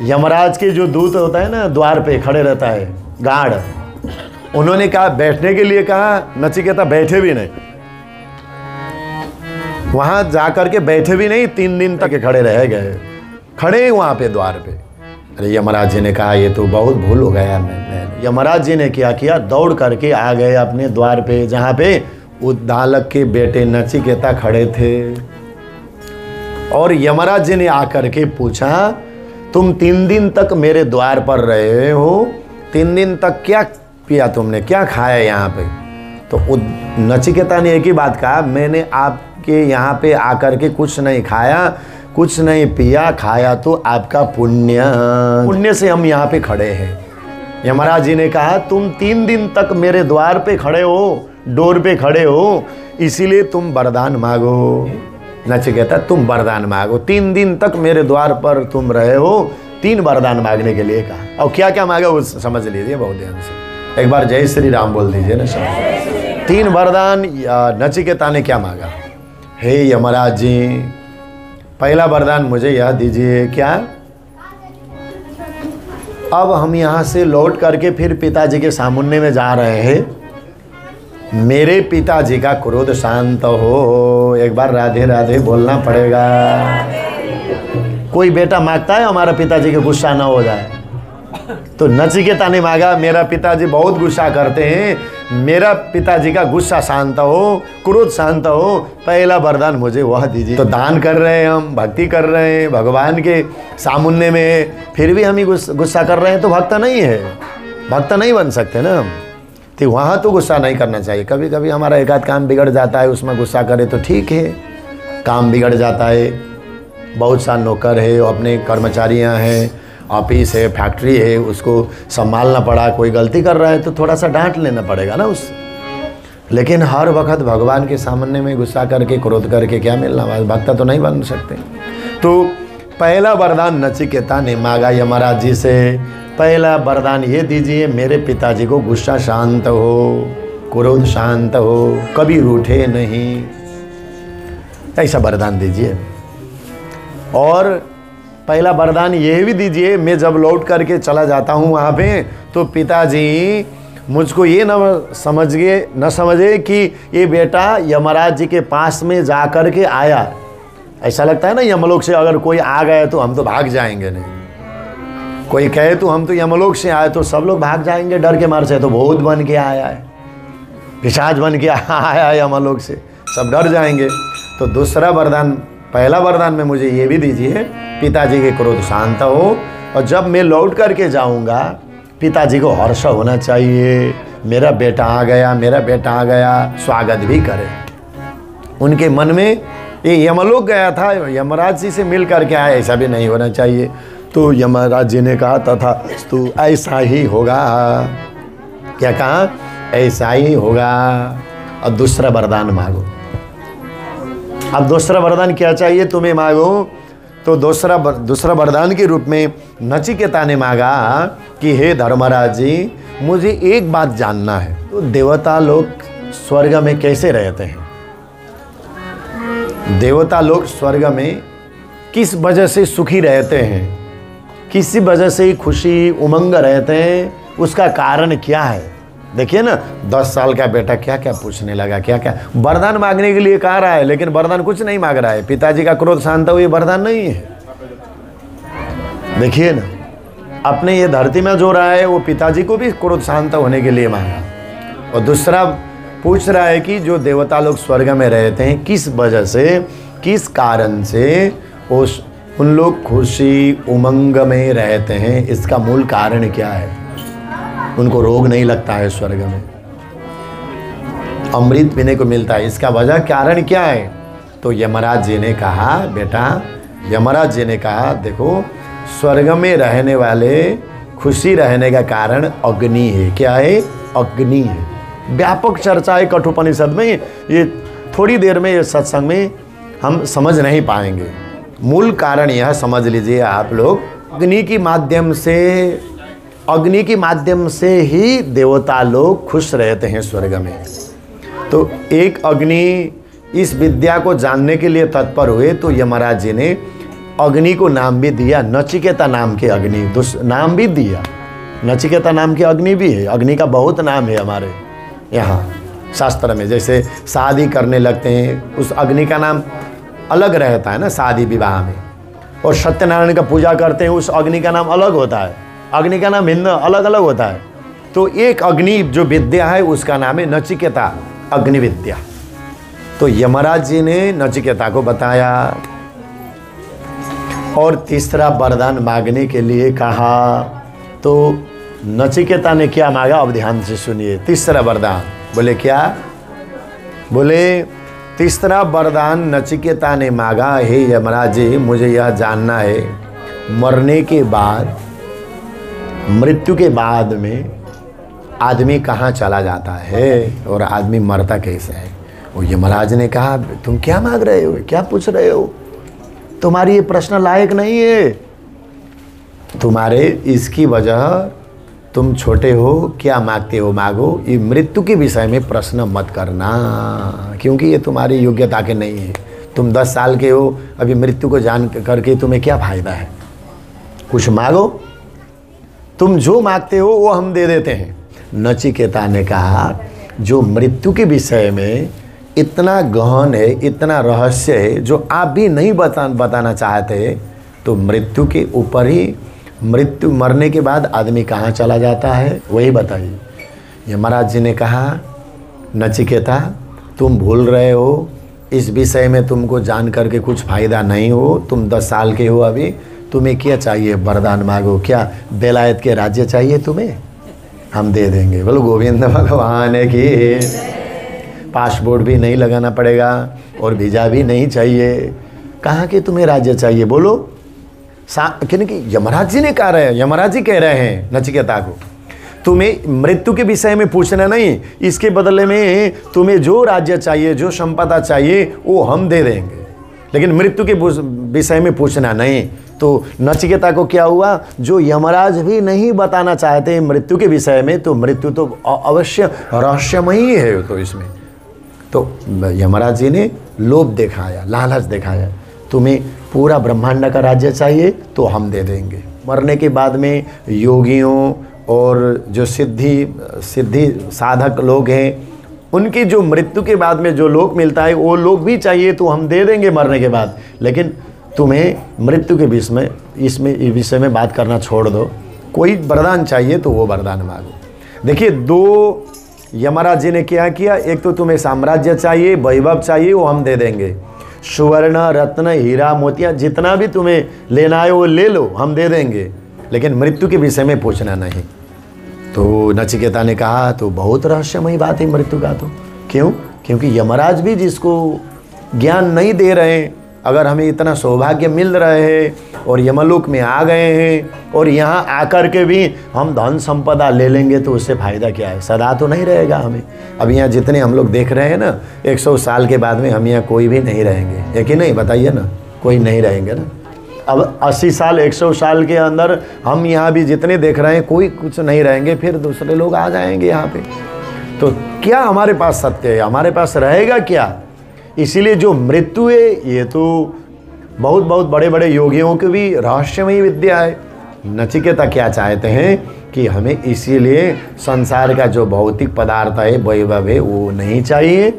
Speaker 1: यमराज के जो दूत होता है ना द्वार पे खड़े रहता है गार्ड, उन्होंने कहा बैठने के लिए कहा, नचिकेता बैठे भी नहीं, वहां जाकर के बैठे भी नहीं, 3 दिन तक खड़े रह गए, खड़े वहां पे द्वार पे। अरे यमराज जी ने कहा ये तो बहुत भूल हो गया। मैं यमराज जी ने क्या किया, दौड़ करके आ गए अपने द्वार पे, जहाँ पे उद्दालक के बेटे नचिकेता खड़े थे। और यमराज जी ने आकर के पूछा, तुम 3 दिन तक मेरे द्वार पर रहे हो, 3 दिन तक क्या पिया तुमने, क्या खाया यहाँ पे? तो नचिकेता ने एक ही बात कहा, मैंने आपके यहाँ पे आकर के कुछ नहीं खाया, कुछ नहीं पिया, खाया तो आपका पुण्य से हम यहाँ पे खड़े हैं। यमराज जी ने कहा तुम 3 दिन तक मेरे द्वार पे खड़े हो, डोर पे खड़े हो, इसीलिए तुम वरदान मांगो। नचिकेता तुम वरदान मांगो, 3 दिन तक मेरे द्वार पर तुम रहे हो, 3 वरदान मांगने के लिए कहा। और क्या क्या मांगा वो समझ लीजिए बहुत ध्यान से, एक बार जय श्री राम बोल दीजिए ना सब। 3 वरदान नचिकेता ने क्या मांगा, हे यमराज जी पहला वरदान मुझे यह दीजिए, क्या अब हम यहाँ से लौट करके फिर पिताजी के सामुन्ने में जा रहे हैं, मेरे पिताजी का क्रोध शांत हो। एक बार राधे राधे बोलना पड़ेगा। कोई बेटा मांगता है हमारा पिताजी का गुस्सा ना हो जाए, तो नचिकेता ने मांगा मेरा पिताजी बहुत गुस्सा करते हैं, मेरा पिताजी का गुस्सा शांत हो, क्रोध शांत हो, पहला वरदान मुझे वह दीजिए। तो दान कर रहे हैं हम, भक्ति कर रहे हैं भगवान के सामुन्ने में, फिर भी हम ही गुस्सा कर रहे हैं तो भक्त नहीं है, भक्त नहीं बन सकते ना हम। तो वहाँ तो गुस्सा नहीं करना चाहिए। कभी कभी हमारा एक आध काम बिगड़ जाता है, उसमें गुस्सा करे तो ठीक है, काम बिगड़ जाता है, बहुत सा नौकर है, अपने कर्मचारियाँ हैं, ऑफिस है, फैक्ट्री है, उसको संभालना पड़ा, कोई गलती कर रहा है तो थोड़ा सा डांट लेना पड़ेगा ना उससे। लेकिन हर वक्त भगवान के सामने में गुस्सा करके क्रोध करके क्या मिलना, भक्त तो नहीं बन सकते। तो पहला वरदान नचिकेता ने मांगा यमराज जी से, पहला वरदान ये दीजिए मेरे पिताजी को गुस्सा शांत हो, क्रोध शांत हो, कभी रूठे नहीं, ऐसा वरदान दीजिए। और पहला वरदान ये भी दीजिए, मैं जब लौट करके चला जाता हूँ वहाँ पे, तो पिताजी मुझको ये न समझे कि ये बेटा यमराज जी के पास में जा कर के आया। ऐसा लगता है ना यमलोक से अगर कोई आ गया तो हम तो भाग जाएंगे, नहीं कोई कहे तो हम तो यमलोक से आए तो सब लोग भाग जाएंगे डर के मार से, तो भूत बन के आया है, पिशाच बन के आया है यमलोक से, सब डर जाएंगे। तो दूसरा वरदान, पहला वरदान में मुझे ये भी दीजिए पिताजी के क्रोध शांत हो, और जब मैं लौट करके जाऊंगा पिताजी को हर्ष होना चाहिए, मेरा बेटा आ गया, मेरा बेटा आ गया, स्वागत भी करे। उनके मन में ये यमलोक गया था, यमराज जी से मिल करके आया, ऐसा भी नहीं होना चाहिए। तो यमराज जी ने कहा तथास्तु, ऐसा ही होगा। क्या कहा, ऐसा ही होगा। अब दूसरा वरदान मांगो। अब दूसरा वरदान क्या चाहिए तुम्हें मांगो। तो दूसरा वरदान के रूप में नचिकेता ने मांगा कि हे धर्मराज जी मुझे एक बात जानना है, तो देवता लोग स्वर्ग में कैसे रहते हैं, देवता लोग स्वर्ग में किस वजह से सुखी रहते हैं, किसी वजह से खुशी उमंग रहते हैं, उसका कारण क्या है। देखिए ना 10 साल का बेटा क्या क्या पूछने लगा, क्या क्या वरदान मांगने के लिए कह रहा है, लेकिन वरदान कुछ नहीं मांग रहा है। पिताजी का क्रोध शांत हो, ये वरदान नहीं है। देखिए ना अपने ये धरती में जो रहा है वो पिताजी को भी क्रोध शांत होने के लिए मांगा, और दूसरा पूछ रहा है कि जो देवता लोग स्वर्ग में रहते हैं किस वजह से, किस कारण से उन लोग खुशी उमंग में रहते हैं, इसका मूल कारण क्या है। उनको रोग नहीं लगता है स्वर्ग में, अमृत पीने को मिलता है, इसका वजह कारण क्या है। तो यमराज जी ने कहा बेटा, यमराज जी ने कहा देखो स्वर्ग में रहने वाले खुशी रहने का कारण अग्नि है। क्या है, अग्नि है। व्यापक चर्चा है कठोपनिषद में, ये थोड़ी देर में ये सत्संग में हम समझ नहीं पाएंगे। मूल कारण यह समझ लीजिए आप लोग अग्नि के माध्यम से ही देवता लोग खुश रहते हैं स्वर्ग में। तो एक अग्नि इस विद्या को जानने के लिए तत्पर हुए, तो यमराज जी ने अग्नि को नाम भी दिया, नचिकेता नाम के अग्नि नाम भी दिया। नचिकेता नाम की अग्नि भी है। अग्नि का बहुत नाम है हमारे यहाँ शास्त्र में। जैसे शादी करने लगते हैं, उस अग्नि का नाम अलग रहता है ना शादी विवाह में। और सत्यनारायण का पूजा करते हैं, उस अग्नि का नाम अलग होता है। अग्नि का नाम भिन्न अलग अलग होता है। तो एक अग्नि जो विद्या है उसका नाम है नचिकेता अग्नि विद्या। तो यमराज जी ने नचिकेता को बताया और तीसरा वरदान मांगने के लिए कहा। तो नचिकेता ने क्या मांगा, अब ध्यान से सुनिए। तीसरा वरदान बोले क्या? बोले तीसरा वरदान नचिकेता ने मांगा, हे यमराज जी मुझे यह जानना है, मरने के बाद, मृत्यु के बाद में आदमी कहाँ चला जाता है और आदमी मरता कैसे है। वो यमराज ने कहा, तुम क्या मांग रहे हो, क्या पूछ रहे हो, तुम्हारी ये प्रश्न लायक नहीं है। तुम्हारे इसकी वजह, तुम छोटे हो, क्या मांगते हो मांगो, ये मृत्यु के विषय में प्रश्न मत करना, क्योंकि ये तुम्हारी योग्यता के नहीं है। तुम 10 साल के हो, अभी मृत्यु को जान करके तुम्हें क्या फायदा है। कुछ मांगो, तुम जो मांगते हो वो हम दे देते हैं। नचिकेता ने कहा, जो मृत्यु के विषय में इतना गहन है, इतना रहस्य है, जो आप भी नहीं बताना चाहते, तो मृत्यु के ऊपर ही, मृत्यु मरने के बाद आदमी कहाँ चला जाता है वही बताइए। यमराज जी ने कहा, नचिकेता तुम भूल रहे हो, इस विषय में तुमको जान करके कुछ फ़ायदा नहीं हो। तुम 10 साल के हो अभी, तुम्हें क्या चाहिए, वरदान मांगो। क्या बेलायत के राज्य चाहिए तुम्हें, हम दे देंगे। बोलो गोविंद भगवान की। पासपोर्ट भी नहीं लगाना पड़ेगा और वीज़ा भी नहीं चाहिए। कहाँ के तुम्हें राज्य चाहिए बोलो। क्योंकि यमराज जी ने कह रहे हैं, यमराज जी कह रहे हैं नचिकेता को, तुम्हें मृत्यु के विषय में पूछना नहीं, इसके बदले में तुम्हें जो राज्य चाहिए, जो संपदा चाहिए वो हम दे देंगे, लेकिन मृत्यु के विषय में पूछना नहीं। तो नचिकेता को क्या हुआ, जो यमराज भी नहीं बताना चाहते मृत्यु के विषय में, तो मृत्यु तो अवश्य रहस्यमयी है। तो इसमें तो यमराज जी ने लोभ दिखाया, लालच दिखाया, तुम्हें पूरा ब्रह्मांड का राज्य चाहिए तो हम दे देंगे। मरने के बाद में योगियों और जो सिद्धि साधक लोग हैं, उनकी जो मृत्यु के बाद में जो लोक मिलता है वो लोग भी चाहिए तो हम दे देंगे मरने के बाद, लेकिन तुम्हें मृत्यु के विषय में बात करना छोड़ दो। कोई वरदान चाहिए तो वो वरदान मांगो। देखिए, 2 यमराज जी ने क्या किया, एक तो तुम्हें साम्राज्य चाहिए, वैभव चाहिए, वो हम दे देंगे। सुवर्ण, रत्न, हीरा, मोतिया, जितना भी तुम्हें लेना है वो ले लो, हम दे देंगे, लेकिन मृत्यु के विषय में पूछना नहीं। तो नचिकेता ने कहा, तो बहुत रहस्यमयी बात है मृत्यु का। तो क्यों? क्योंकि यमराज भी जिसको ज्ञान नहीं दे रहे हैं, अगर हमें इतना सौभाग्य मिल रहे हैं और यमलोक में आ गए हैं और यहाँ आकर के भी हम धन संपदा ले लेंगे तो उससे फ़ायदा क्या है, सदा तो नहीं रहेगा हमें। अब यहाँ जितने हम लोग देख रहे हैं ना, 100 साल के बाद में हम यहाँ कोई भी नहीं रहेंगे, है कि नहीं, बताइए ना, कोई नहीं रहेंगे ना। अब 80 साल 100 साल के अंदर हम यहाँ भी जितने देख रहे हैं कोई कुछ नहीं रहेंगे, फिर दूसरे लोग आ जाएंगे यहाँ पे। तो क्या हमारे पास सत्य है, हमारे पास रहेगा क्या? इसीलिए जो मृत्यु है ये तो बहुत बहुत बड़े बड़े योगियों की भी रहस्यमयी विद्या है। नचिकेता क्या चाहते हैं कि हमें इसीलिए संसार का जो भौतिक पदार्थ है, वैभव है, वो नहीं चाहिए,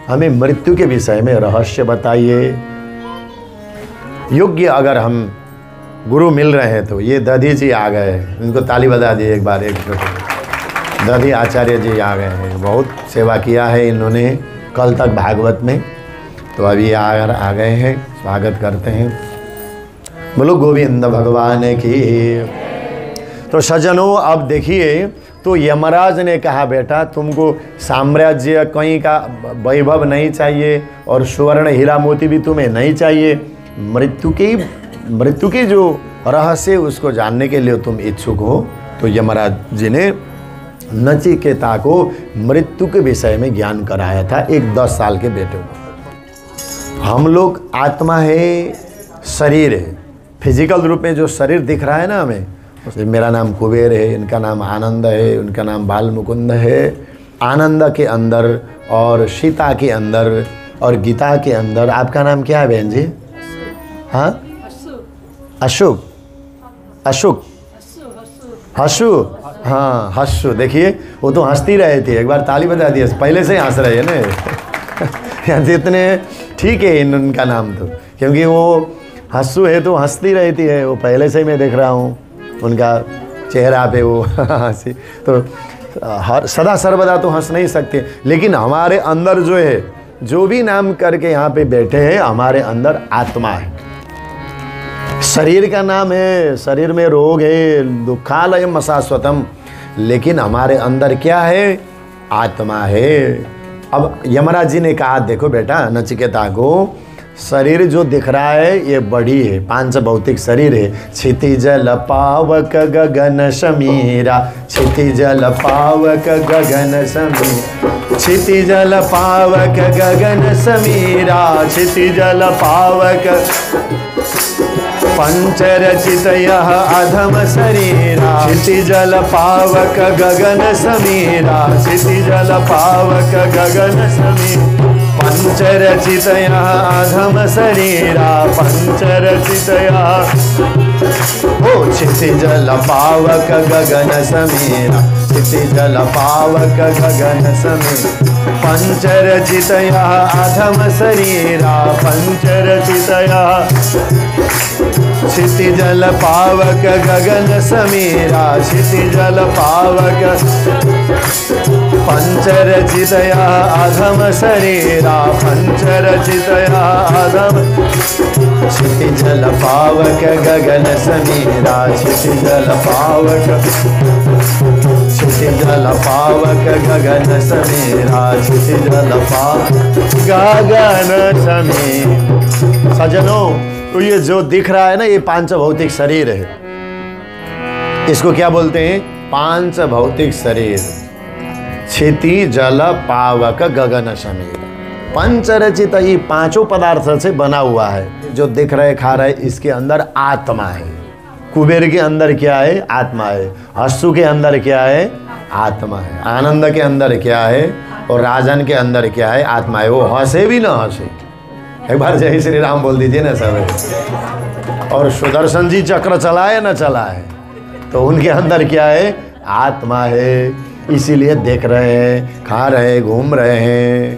Speaker 1: हमें मृत्यु के विषय में रहस्य बताइए। योग्य अगर हम गुरु मिल रहे हैं तो ये दधी जी आ गए, इनको ताली बजा दिए एक बार। एक दधी आचार्य जी आ गए हैं, बहुत सेवा किया है इन्होंने कल तक भागवत में, तो अभी आ गए हैं, स्वागत करते हैं। बोलो गोविंद भगवान की। तो सज्जनों, अब देखिए, तो यमराज ने कहा, बेटा तुमको साम्राज्य कहीं का वैभव नहीं चाहिए और सुवर्ण हीरा मोती भी तुम्हें नहीं चाहिए, मृत्यु की जो रहस्य उसको जानने के लिए तुम इच्छुक हो। तो यमराज जी ने नचिकेता को मृत्यु के विषय में ज्ञान कराया था, एक 10 साल के बेटे को। हम लोग आत्मा है, शरीर है, फिजिकल रूप में जो शरीर दिख रहा है ना हमें, उसमें मेरा नाम कुबेर है, इनका नाम आनंद है, उनका नाम बाल मुकुंद है। आनंद के अंदर और सीता के अंदर और गीता के अंदर आपका नाम क्या है बहन जी? हाँ, अशुक, अशुक, हसु, हाँ हसु। देखिए वो तो हंसती रहे थे, एक बार ताली बजा दिया, पहले से ही हंस रहे हैं ना। जितने ठीक है इनका नाम तो, क्योंकि वो हसु है तो हंसती रहती है, वो पहले से ही मैं देख रहा हूँ उनका चेहरा पे वो हंसी। तो हर सदा सर्वदा तो हंस नहीं सकते, लेकिन हमारे अंदर जो है, जो भी नाम करके यहाँ पे बैठे हैं, हमारे अंदर आत्मा है। शरीर का नाम है, शरीर में रोग है, दुखालयम शाश्वतम, लेकिन हमारे अंदर क्या है? आत्मा है। अब यमराज जी ने कहा, देखो बेटा नचिकेता को, शरीर जो दिख रहा है ये बड़ी है, पांच भौतिक शरीर है। क्षितिज पावक गगन समीरा, क्षितिज पावक गगन समीरा, क्षितिज पावक गगन समीरा, क्षितिज पावक पंचरचितयः अधम शरीरा, क्षितिजल पावक गगन समीरा, क्षितिजल पावक गगन समीरा, पंचरचितयः अधम शरीरा, पंचरचितयः ओ क्षितिजल पावक गगन समीरा, क्षितिजल पावक गगन समीरा, पंचरचितयः अधम शरीरा, पंचरचितयः क्षितिजल पावक गगन समीरा, क्षितिजल पावक पंचरचितयः अधम शरीरा, पंचरचितयः अधम, क्षितिजल पावक गगन समीरा, क्षितिजल पावक, क्षितिजल पावक गगन समीरा, क्षितिजल पावक गगन समीरा। सज्जनों, तो ये जो दिख रहा है ना, ये पांच भौतिक शरीर है। इसको क्या बोलते हैं? पांच भौतिक शरीर। क्षिति जल पावक गगन समीर, पंचरचित, ये पांचों पदार्थ से बना हुआ है। जो दिख रहे खा रहे, इसके अंदर आत्मा है। कुबेर के अंदर क्या है? आत्मा है। हस्सु के अंदर क्या है? आत्मा है। आनंद के अंदर क्या है? और राजन के अंदर क्या है? आत्मा है। वो हंसे भी ना हंसे, एक बार जय श्री राम बोल दीजिए ना सब। और सुदर्शन जी चक्र चलाए ना चलाए, तो उनके अंदर क्या है? आत्मा है। इसीलिए देख रहे हैं, खा रहे हैं, घूम रहे हैं,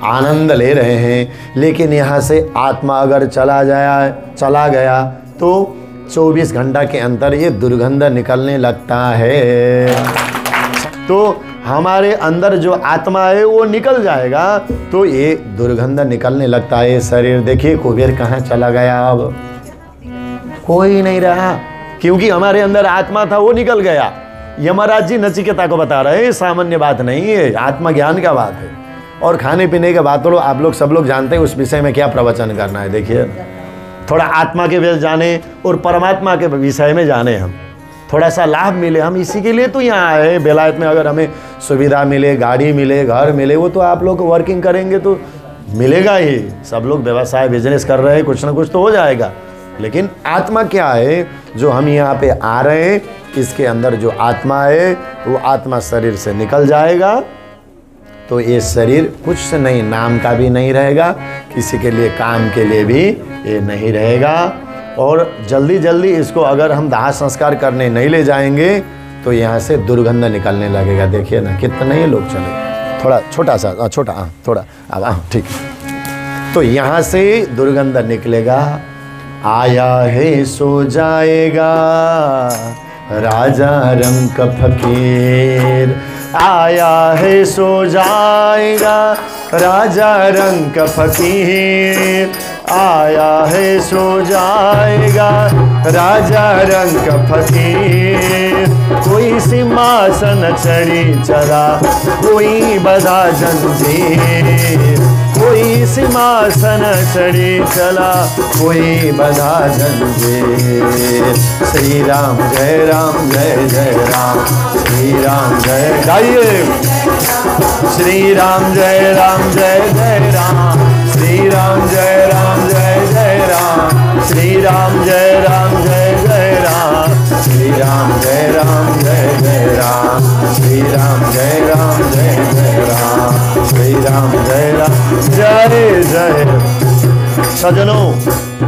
Speaker 1: आनंद ले रहे हैं। लेकिन यहाँ से आत्मा अगर चला गया तो 24 घंटा के अंदर ये दुर्गंध निकलने लगता है। तो हमारे अंदर जो आत्मा है वो निकल जाएगा तो ये दुर्गंध निकलने लगता है। शरीर देखिए, कुबेर कहाँ चला गया? अब कोई नहीं रहा, क्योंकि हमारे अंदर आत्मा था, वो निकल गया। यमराज जी नचिकेता को बता रहे हैं, सामान्य बात नहीं है, आत्मज्ञान का बात है। और खाने पीने के बात तो आप लोग सब लोग जानते हैं, उस विषय में क्या प्रवचन करना है। देखिए, थोड़ा आत्मा के विषय जाने और परमात्मा के विषय में जाने, हम थोड़ा सा लाभ मिले, हम इसी के लिए तो यहाँ आए। बेलायत में अगर हमें सुविधा मिले, गाड़ी मिले, घर मिले, वो तो आप लोग वर्किंग करेंगे तो मिलेगा ही। सब लोग व्यवसाय बिजनेस कर रहे हैं, कुछ ना कुछ तो हो जाएगा। लेकिन आत्मा क्या है जो हम यहाँ पे आ रहे हैं, इसके अंदर जो आत्मा है वो आत्मा शरीर से निकल जाएगा तो ये शरीर कुछ से नहीं, नाम का भी नहीं रहेगा, किसी के लिए काम के लिए भी ये नहीं रहेगा। और जल्दी जल्दी इसको अगर हम दाह संस्कार करने नहीं ले जाएंगे तो यहाँ से दुर्गंध निकलने लगेगा। देखिए ना कितने ही लोग चले, थोड़ा छोटा सा, छोटा थोड़ा, अब ठीक। तो यहाँ से दुर्गंध निकलेगा। आया है सो जाएगा राजा रंग फकीर, आया है सो जाएगा राजा रंग फकीर, आया है सो जाएगा राजा रंग फकीर। कोई सिंहासन चढ़ी चला, कोई बधा जंजीर, कोई सिंहासन चढ़ी चला, कोई बधा जंजीर। श्री राम जय राम जय जय राम, श्री राम जय, गाइए श्री राम जय जय राम, श्री राम जय जय राम, श्री राम जय राम जय जय राम, श्री राम जय राम जय जय राम, श्री राम जय राम जय जय राम, श्री राम जय राम जय जय। सजनों,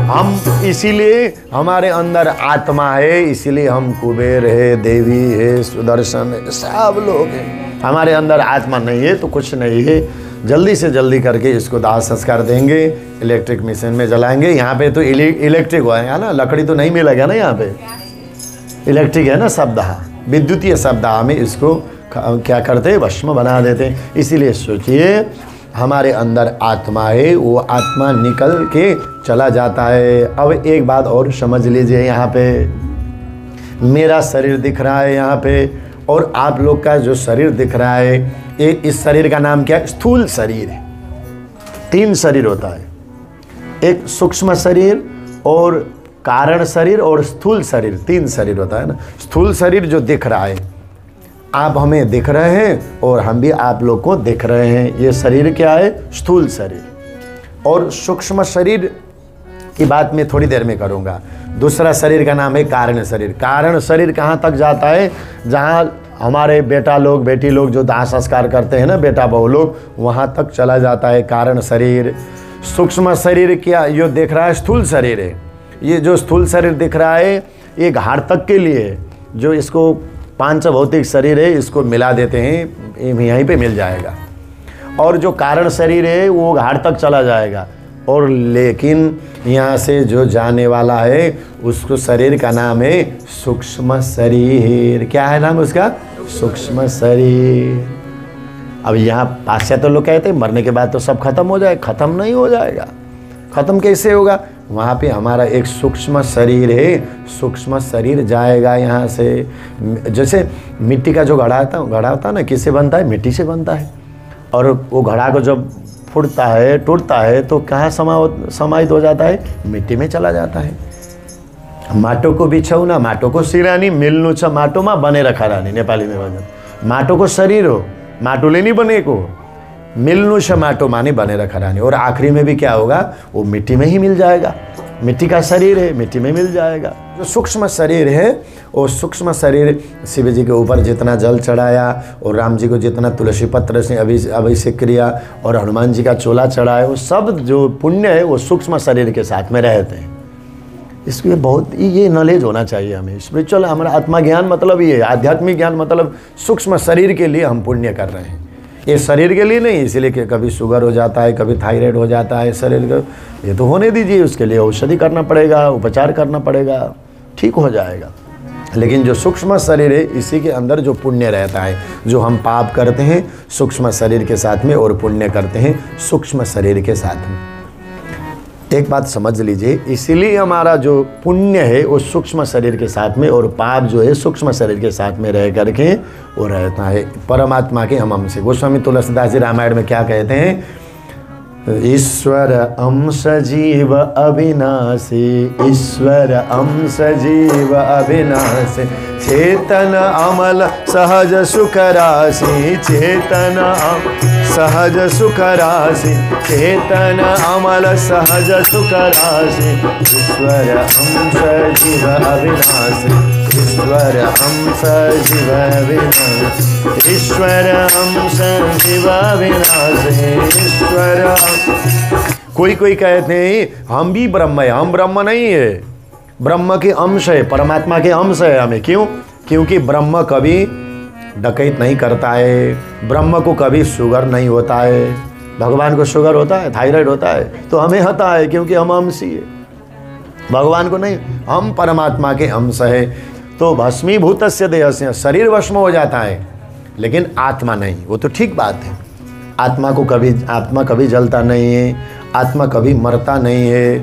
Speaker 1: हम इसीलिए हमारे अंदर आत्मा है, इसीलिए हम कुबेर है, देवी है, सुदर्शन है, सब लोग हैं। हमारे अंदर आत्मा नहीं है तो कुछ नहीं है। जल्दी से जल्दी करके इसको दाह संस्कार देंगे, इलेक्ट्रिक मशीन में जलाएंगे। यहाँ पे तो इलेक्ट्रिक हुआ है ना, लकड़ी तो नहीं मिलेगा ना, यहाँ पे इलेक्ट्रिक है ना, शब्दाह विद्युतीय शब्दाह में इसको क्या करते हैं, भस्म बना देते हैं। इसीलिए सोचिए हमारे अंदर आत्मा है, वो आत्मा निकल के चला जाता है। अब एक बात और समझ लीजिए, यहाँ पे मेरा शरीर दिख रहा है यहाँ पे, और आप लोग का जो शरीर दिख रहा है, इस शरीर का नाम क्या है, स्थूल शरीर है। 3 शरीर होता है, एक सूक्ष्म शरीर और कारण शरीर और स्थूल शरीर, 3 शरीर होता है ना। स्थूल शरीर जो दिख रहा है, आप हमें दिख रहे हैं और हम भी आप लोग को दिख रहे हैं, ये शरीर क्या है, स्थूल शरीर। और सूक्ष्म शरीर की बात मैं थोड़ी देर में करूंगा। दूसरा शरीर का नाम है कारण शरीर। कारण शरीर कहाँ तक जाता है, जहाँ हमारे बेटा लोग बेटी लोग जो दाह संस्कार करते हैं ना, बेटा बहू लोग, वहाँ तक चला जाता है कारण शरीर। सूक्ष्म शरीर क्या ये देख रहा है, स्थूल शरीर है। ये जो स्थूल शरीर दिख रहा है ये घाट तक के लिए, जो इसको 5 भौतिक शरीर है इसको मिला देते हैं, यहीं पे मिल जाएगा। और जो कारण शरीर है वो घाट तक चला जाएगा। और लेकिन यहाँ से जो जाने वाला है उसको शरीर का नाम है सूक्ष्म शरीर। क्या है नाम उसका, सूक्ष्म शरीर। अब यहाँ पाश्चात्य लोग कहते हैं मरने के बाद तो सब खत्म हो जाए, खत्म नहीं हो जाएगा। खत्म कैसे होगा, वहाँ पे हमारा एक सूक्ष्म शरीर है, सूक्ष्म शरीर जाएगा यहाँ से। जैसे मिट्टी का जो घड़ा होता है ना, किससे बनता है, मिट्टी से बनता है। और वो घड़ा को जब फूटता है टूटता है तो कहाँ समाहित हो जाता है, मिट्टी में चला जाता है। माटो को बिछौना माटो को सिरानी मिल्नु छ माटोमा बने रखा रानी, नेपाली में भजन। माटो को शरीर हो, माटोले नहीं बने को, मिल्नु छ माटो माने बने रखा रानी। और आखिरी में भी क्या होगा, वो मिट्टी में ही मिल जाएगा। मिट्टी का शरीर है, मिट्टी में मिल जाएगा। जो सूक्ष्म शरीर है वो सूक्ष्म शरीर शिव जी के ऊपर जितना जल चढ़ाया और राम जी को जितना तुलसी पत्र से अभिषेक किया और हनुमान जी का चोला चढ़ाया, वो सब जो पुण्य है वो सूक्ष्म शरीर के साथ में रहते हैं। इसलिए बहुत ये नॉलेज होना चाहिए हमें। स्पिरिचुअल हमारा आत्मा ज्ञान मतलब ये, आध्यात्मिक ज्ञान मतलब सूक्ष्म शरीर के लिए हम पुण्य कर रहे हैं, ये शरीर के लिए नहीं। इसलिए कि कभी शुगर हो जाता है, कभी थायराइड हो जाता है शरीर का, ये तो होने दीजिए, उसके लिए औषधि करना पड़ेगा, उपचार करना पड़ेगा, ठीक हो जाएगा। लेकिन जो सूक्ष्म शरीर है इसी के अंदर जो पुण्य रहता है, जो हम पाप करते हैं सूक्ष्म शरीर के साथ में और पुण्य करते हैं सूक्ष्म शरीर के साथ में। एक बात समझ लीजिए, इसीलिए हमारा जो पुण्य है वो सूक्ष्म शरीर के साथ में और पाप जो है सूक्ष्म शरीर के साथ में रह करके वो रहता है परमात्मा के हम हमसे। गोस्वामी तुलसीदास जी रामायण में क्या कहते हैं, ईश्वर अंश जीव अविनाशी, ईश्वर अंश जीव अविनाशी, चेतन अमल सहज सुख राशि, चेतन सहज सुख राशि, चेतन अमल सहज सुख राशि, ईश्वर अंश जीव अविनाशी, ईश्वर अंश जीव अविनाशी, ईश्वर अंश जीव अविनाशी, ईश्वर। कोई कहते हैं हम भी ब्रह्म है, हम ब्रह्म नहीं है, ब्रह्म के अंश है, परमात्मा के अंश है हमें। क्यों, क्योंकि ब्रह्म कभी डकैत नहीं करता है, ब्रह्म को कभी शुगर नहीं होता है। भगवान को शुगर होता है, थायराइड होता है, तो हमें होता है क्योंकि हम अंशी है, भगवान को नहीं। हम परमात्मा के अंश है। तो भस्मीभूतस्य देहस्य, शरीर भस्म हो जाता है लेकिन आत्मा नहीं, वो तो ठीक बात है। आत्मा कभी जलता नहीं है, आत्मा कभी मरता नहीं है।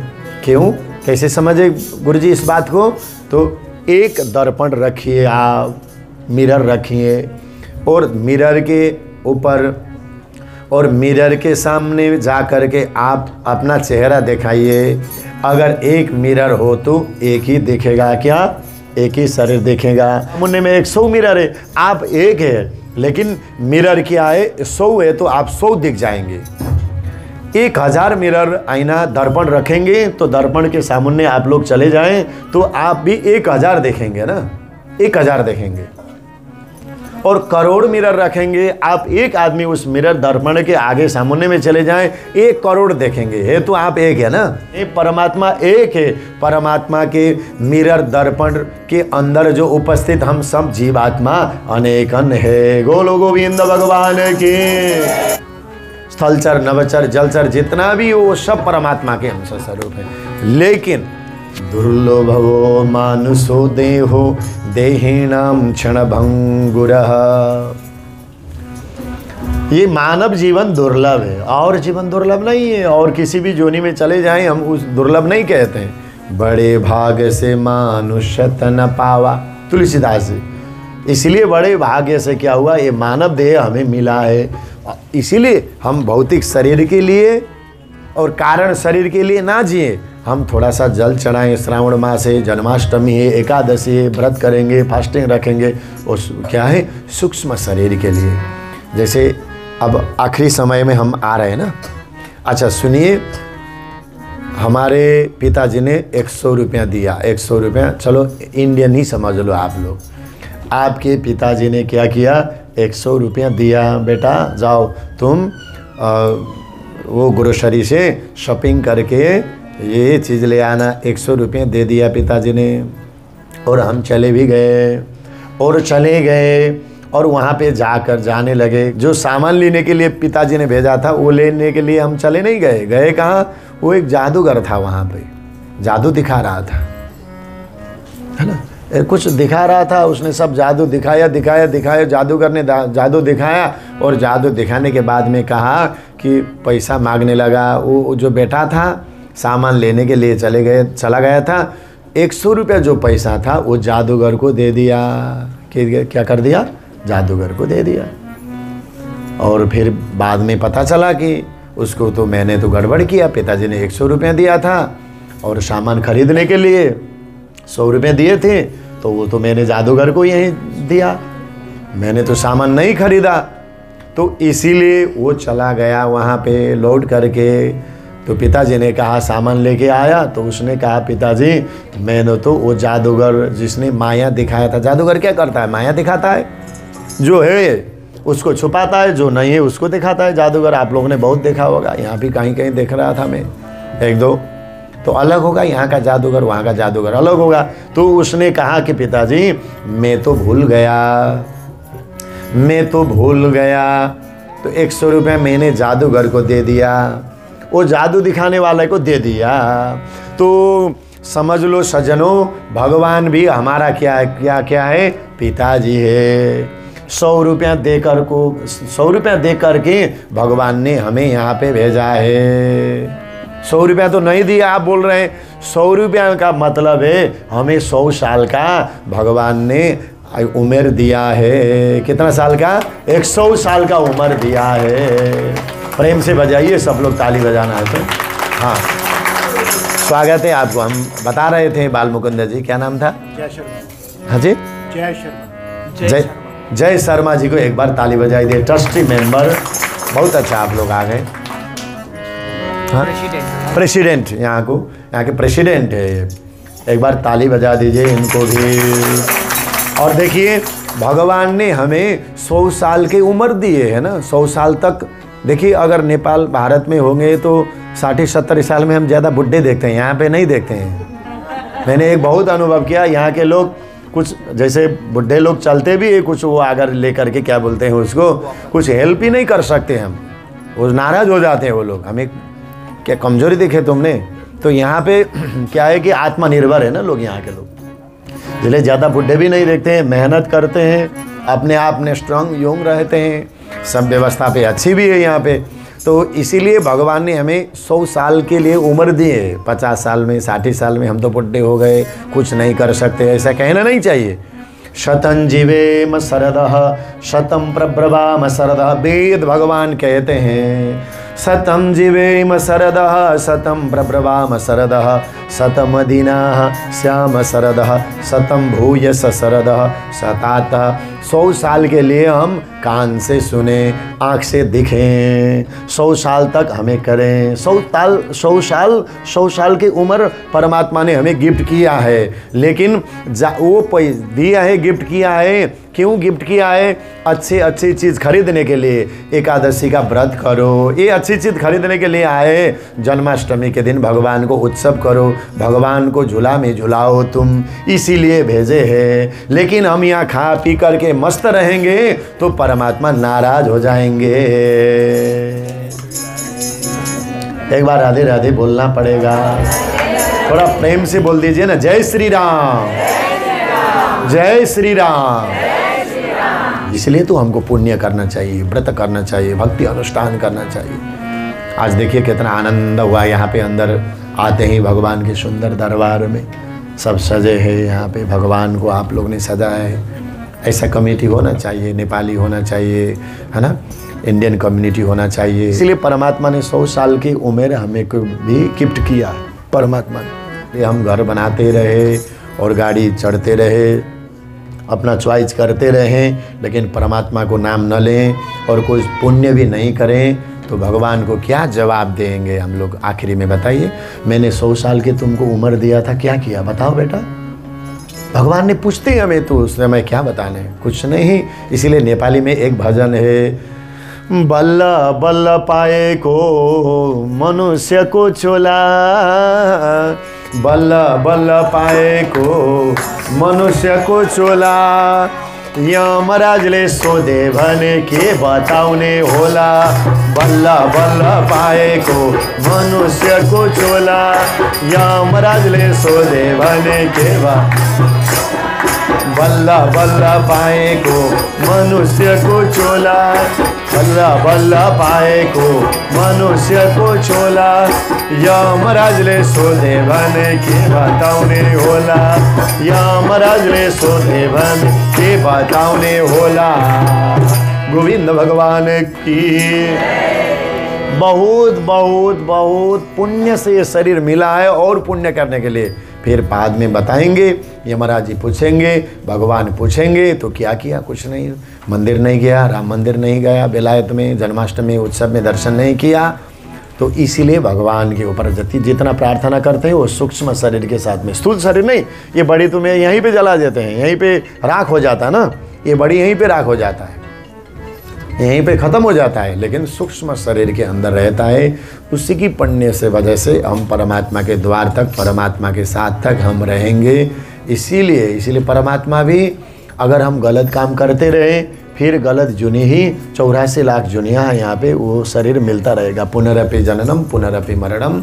Speaker 1: क्यों, कैसे समझे गुरुजी इस बात को, तो एक दर्पण रखिए, आप मिरर रखिए और मिरर के ऊपर और मिरर के सामने जा कर के आप अपना चेहरा दिखाइए। अगर एक मिरर हो तो एक ही दिखेगा, क्या, एक ही शरीर दिखेगा। मुन्ने में 100 मिरर है, आप एक है, लेकिन मिरर क्या है, 100 है तो आप 100 दिख जाएंगे। 1000 मिरर आईना दर्पण रखेंगे तो दर्पण के सामने आप लोग चले जाएं तो आप भी 1000 देखेंगे ना, 1000 देखेंगे। और करोड़ मिरर रखेंगे, आप एक आदमी उस मिरर दर्पण के आगे सामने में चले जाएं 1 करोड़ देखेंगे। है तो आप एक है ना, ये परमात्मा एक है। परमात्मा के मिरर दर्पण के अंदर जो उपस्थित हम सब जीवात्मा अनेकन है। गोलो गोविंद भगवान के स्थलचर नवचर जलचर जितना भी वो सब परमात्मा के अंश स्वरूप है। लेकिन दुर्लभो मानुषो देहो देहिनाम क्षण भंगुरः। ये मानव जीवन दुर्लभ है, और जीवन दुर्लभ नहीं है। और किसी भी जोनी में चले जाएं हम उस दुर्लभ नहीं कहते हैं। बड़े भाग्य से मानुष्य तन पावा, तुलसीदास जी। इसलिए बड़े भाग्य से क्या हुआ, ये मानव देह हमें मिला है। इसीलिए हम भौतिक शरीर के लिए और कारण शरीर के लिए ना जिए, हम थोड़ा सा जल चढ़ाएं। श्रावण मास है, जन्माष्टमी है, एकादशी है, व्रत करेंगे, फास्टिंग रखेंगे, और क्या है, सूक्ष्म शरीर के लिए। जैसे अब आखिरी समय में हम आ रहे हैं ना। अच्छा सुनिए, हमारे पिताजी ने 100 रुपया दिया। 100 रुपया, चलो इंडियन ही समझ लो आप लोग। आपके पिताजी ने क्या किया, 100 रुपया दिया, बेटा जाओ तुम वो ग्रोसरी से शॉपिंग करके ये चीज़ ले आना। 100 रुपये दे दिया पिताजी ने, और हम चले भी गए और चले गए और वहाँ पे जाने लगे। जो सामान लेने के लिए पिताजी ने भेजा था वो लेने के लिए हम चले नहीं गए। गए कहाँ, वो एक जादूगर था, वहाँ पे जादू दिखा रहा था, है ना, कुछ दिखा रहा था। उसने सब जादू दिखाया, जादूगर ने जादू दिखाया, और जादू दिखाने के बाद में कहा कि पैसा मांगने लगा। वो जो बेटा था सामान लेने के लिए चला गया था, 100 रुपया जो पैसा था वो जादूगर को दे दिया। क्या कर दिया, जादूगर को दे दिया। और फिर बाद में पता चला कि उसको तो मैंने तो गड़बड़ किया। पिताजी ने 100 रुपया दिया था और सामान खरीदने के लिए 100 रुपये दिए थे, तो वो तो मैंने जादूगर को यही दिया, मैंने तो सामान नहीं खरीदा। तो इसीलिए वो चला गया वहाँ पे लौट करके। तो पिताजी ने कहा सामान लेके आया, तो उसने कहा पिताजी मैंने तो वो जादूगर जिसने माया दिखाया था। जादूगर क्या करता है, माया दिखाता है, जो है उसको छुपाता है, जो नहीं है उसको दिखाता है। जादूगर आप लोगों ने बहुत देखा होगा, यहाँ भी कहीं कहीं देख रहा था मैं, 1-2। तो अलग होगा, यहाँ का जादूगर वहाँ का जादूगर अलग होगा। तो उसने कहा कि पिताजी मैं तो भूल गया। तो 100 रुपया मैंने जादूगर को दे दिया, वो जादू दिखाने वाले को दे दिया। तो समझ लो सज्जनों, भगवान भी हमारा क्या है, पिताजी है। 100 रुपया दे करके भगवान ने हमें यहाँ पे भेजा है। 100 रुपया तो नहीं दिया, आप बोल रहे हैं 100 रुपया का मतलब है हमें 100 साल का भगवान ने उम्र दिया है। कितना साल का, 100 साल का उम्र दिया है। प्रेम से बजाइए सब लोग, ताली बजाना है तो। हाँ, स्वागत है आपको। हम बता रहे थे बाल मुकुंद जी, क्या नाम था,
Speaker 3: जय शर्मा।
Speaker 1: हाँ जी, जय शर्मा जी को एक बार ताली बजाई दे। ट्रस्टी मेंबर, बहुत अच्छा आप लोग आ गए। हाँ, प्रेसिडेंट, यहाँ के प्रेसिडेंट है, एक बार ताली बजा दीजिए इनको भी। और देखिए भगवान ने हमें 100 साल की उम्र दी है ना, 100 साल तक। देखिए अगर नेपाल भारत में होंगे तो 60-70 साल में हम ज़्यादा बुढ़े देखते हैं, यहाँ पे नहीं देखते हैं। मैंने एक बहुत अनुभव किया, यहाँ के लोग कुछ जैसे बुढ़े लोग चलते भी है, कुछ वो आगर लेकर के क्या बोलते हैं उसको, कुछ हेल्प ही नहीं कर सकते हम, वो नाराज़ हो जाते हैं वो लोग। हमें क्या कमजोरी दिखे तुमने। तो यहाँ पे क्या है कि आत्मनिर्भर है ना लोग, यहाँ के लोग, इसलिए ज़्यादा बुढ़े भी नहीं देखते हैं, मेहनत करते हैं, अपने आप में स्ट्रांग यंग रहते हैं, सब व्यवस्था पे अच्छी भी है यहाँ पे। तो इसीलिए भगवान ने हमें 100 साल के लिए उम्र दी है। 50 साल में 60 साल में हम तो बुढ़े हो गए, कुछ नहीं कर सकते, ऐसा कहना नहीं चाहिए। शतं जीवेम शरदः शतं प्रब्रवाम शरदः, वेद भगवान कहते हैं शतं जीवेम शरदः शतं प्रब्रवाम शरदः शतं दिनाः श्याम शरदः शतं भूयस शरदः शतातः। 100 साल के लिए हम कान से सुने, आँख से दिखें, 100 साल तक हमें करें। 100 साल की उम्र परमात्मा ने हमें गिफ्ट किया है, लेकिन वो दिया है, गिफ्ट किया है। क्यों गिफ्ट किया है? अच्छी चीज़ खरीदने के लिए। एकादशी का व्रत करो, ये अच्छी चीज़ खरीदने के लिए आए। जन्माष्टमी के दिन भगवान को उत्सव करो, भगवान को झूला में झुलाओ, तुम इसीलिए भेजे हैं। लेकिन हम यहाँ खा पी करके मस्त रहेंगे तो परमात्मा नाराज हो जाएंगे। एक बार राधे राधे बोलना पड़ेगा। थोड़ा प्रेम से बोल दीजिए ना, जय श्री राम, जय श्री राम। इसलिए तो हमको पुण्य करना चाहिए, व्रत करना चाहिए, भक्ति अनुष्ठान करना चाहिए। आज देखिए कितना आनंद हुआ यहाँ पे। अंदर आते ही भगवान के सुंदर दरबार में सब सजे हैं। यहाँ पे भगवान को आप लोग ने सजाया है। ऐसा कमेटी होना चाहिए, नेपाली होना चाहिए, है ना, इंडियन कम्युनिटी होना चाहिए। इसलिए परमात्मा ने 100 साल की उम्र हमें को भी गिफ्ट किया। परमात्मा ने हम घर बनाते रहे और गाड़ी चढ़ते रहे, अपना चॉइस करते रहें, लेकिन परमात्मा को नाम न लें और कोई पुण्य भी नहीं करें तो भगवान को क्या जवाब देंगे हम लोग? आखिरी में बताइए, मैंने 100 साल की तुमको उम्र दिया था, क्या किया बताओ बेटा? भगवान ने पूछते हैं हमें, तो उस समय क्या बताने, कुछ नहीं। इसीलिए नेपाली में एक भजन है, बल्ल बल्ल पाए को मनुष्य को चोला, बल्ल बल्ल पाए को मनुष्य को चोला, यमराजले सोधे भने के बताउने होला, बल्ल बल्ल पाए को मनुष्य को चोला, यमराजले सोधे भने के बल्ल बल्ल पाए को मनुष्य को चोला, बल्ल बल्ल पाए को मनुष्य को चोला, यमराजले सोधे भने के बताउने होला, यमराजले सोधे भने के बताउने होला। गोविंद भगवान की। बहुत बहुत बहुत पुण्य से ये शरीर मिला है और पुण्य करने के लिए फिर बाद में बताएंगे। यमराज जी पूछेंगे, भगवान पूछेंगे तो क्या किया? कुछ नहीं, मंदिर नहीं गया, राम मंदिर नहीं गया, बेलायत में जन्माष्टमी उत्सव में दर्शन नहीं किया। तो इसीलिए भगवान के ऊपर जितना प्रार्थना करते हैं वो सूक्ष्म शरीर के साथ में, स्थूल शरीर नहीं। ये बड़ी तुम्हें यहीं पे जला देते हैं, यहीं पे राख हो जाता है ना, ये बड़ी यहीं पे राख हो जाता है, यहीं पे ख़त्म हो जाता है, लेकिन सूक्ष्म शरीर के अंदर रहता है। उसी की पुण्य से वजह से हम परमात्मा के द्वार तक, परमात्मा के साथ तक हम रहेंगे। इसीलिए परमात्मा भी अगर हम गलत काम करते रहे फिर गलत जुनी ही 84 लाख जुनिया यहाँ पे वो शरीर मिलता रहेगा। पुनरपि जननम पुनरपि मरणम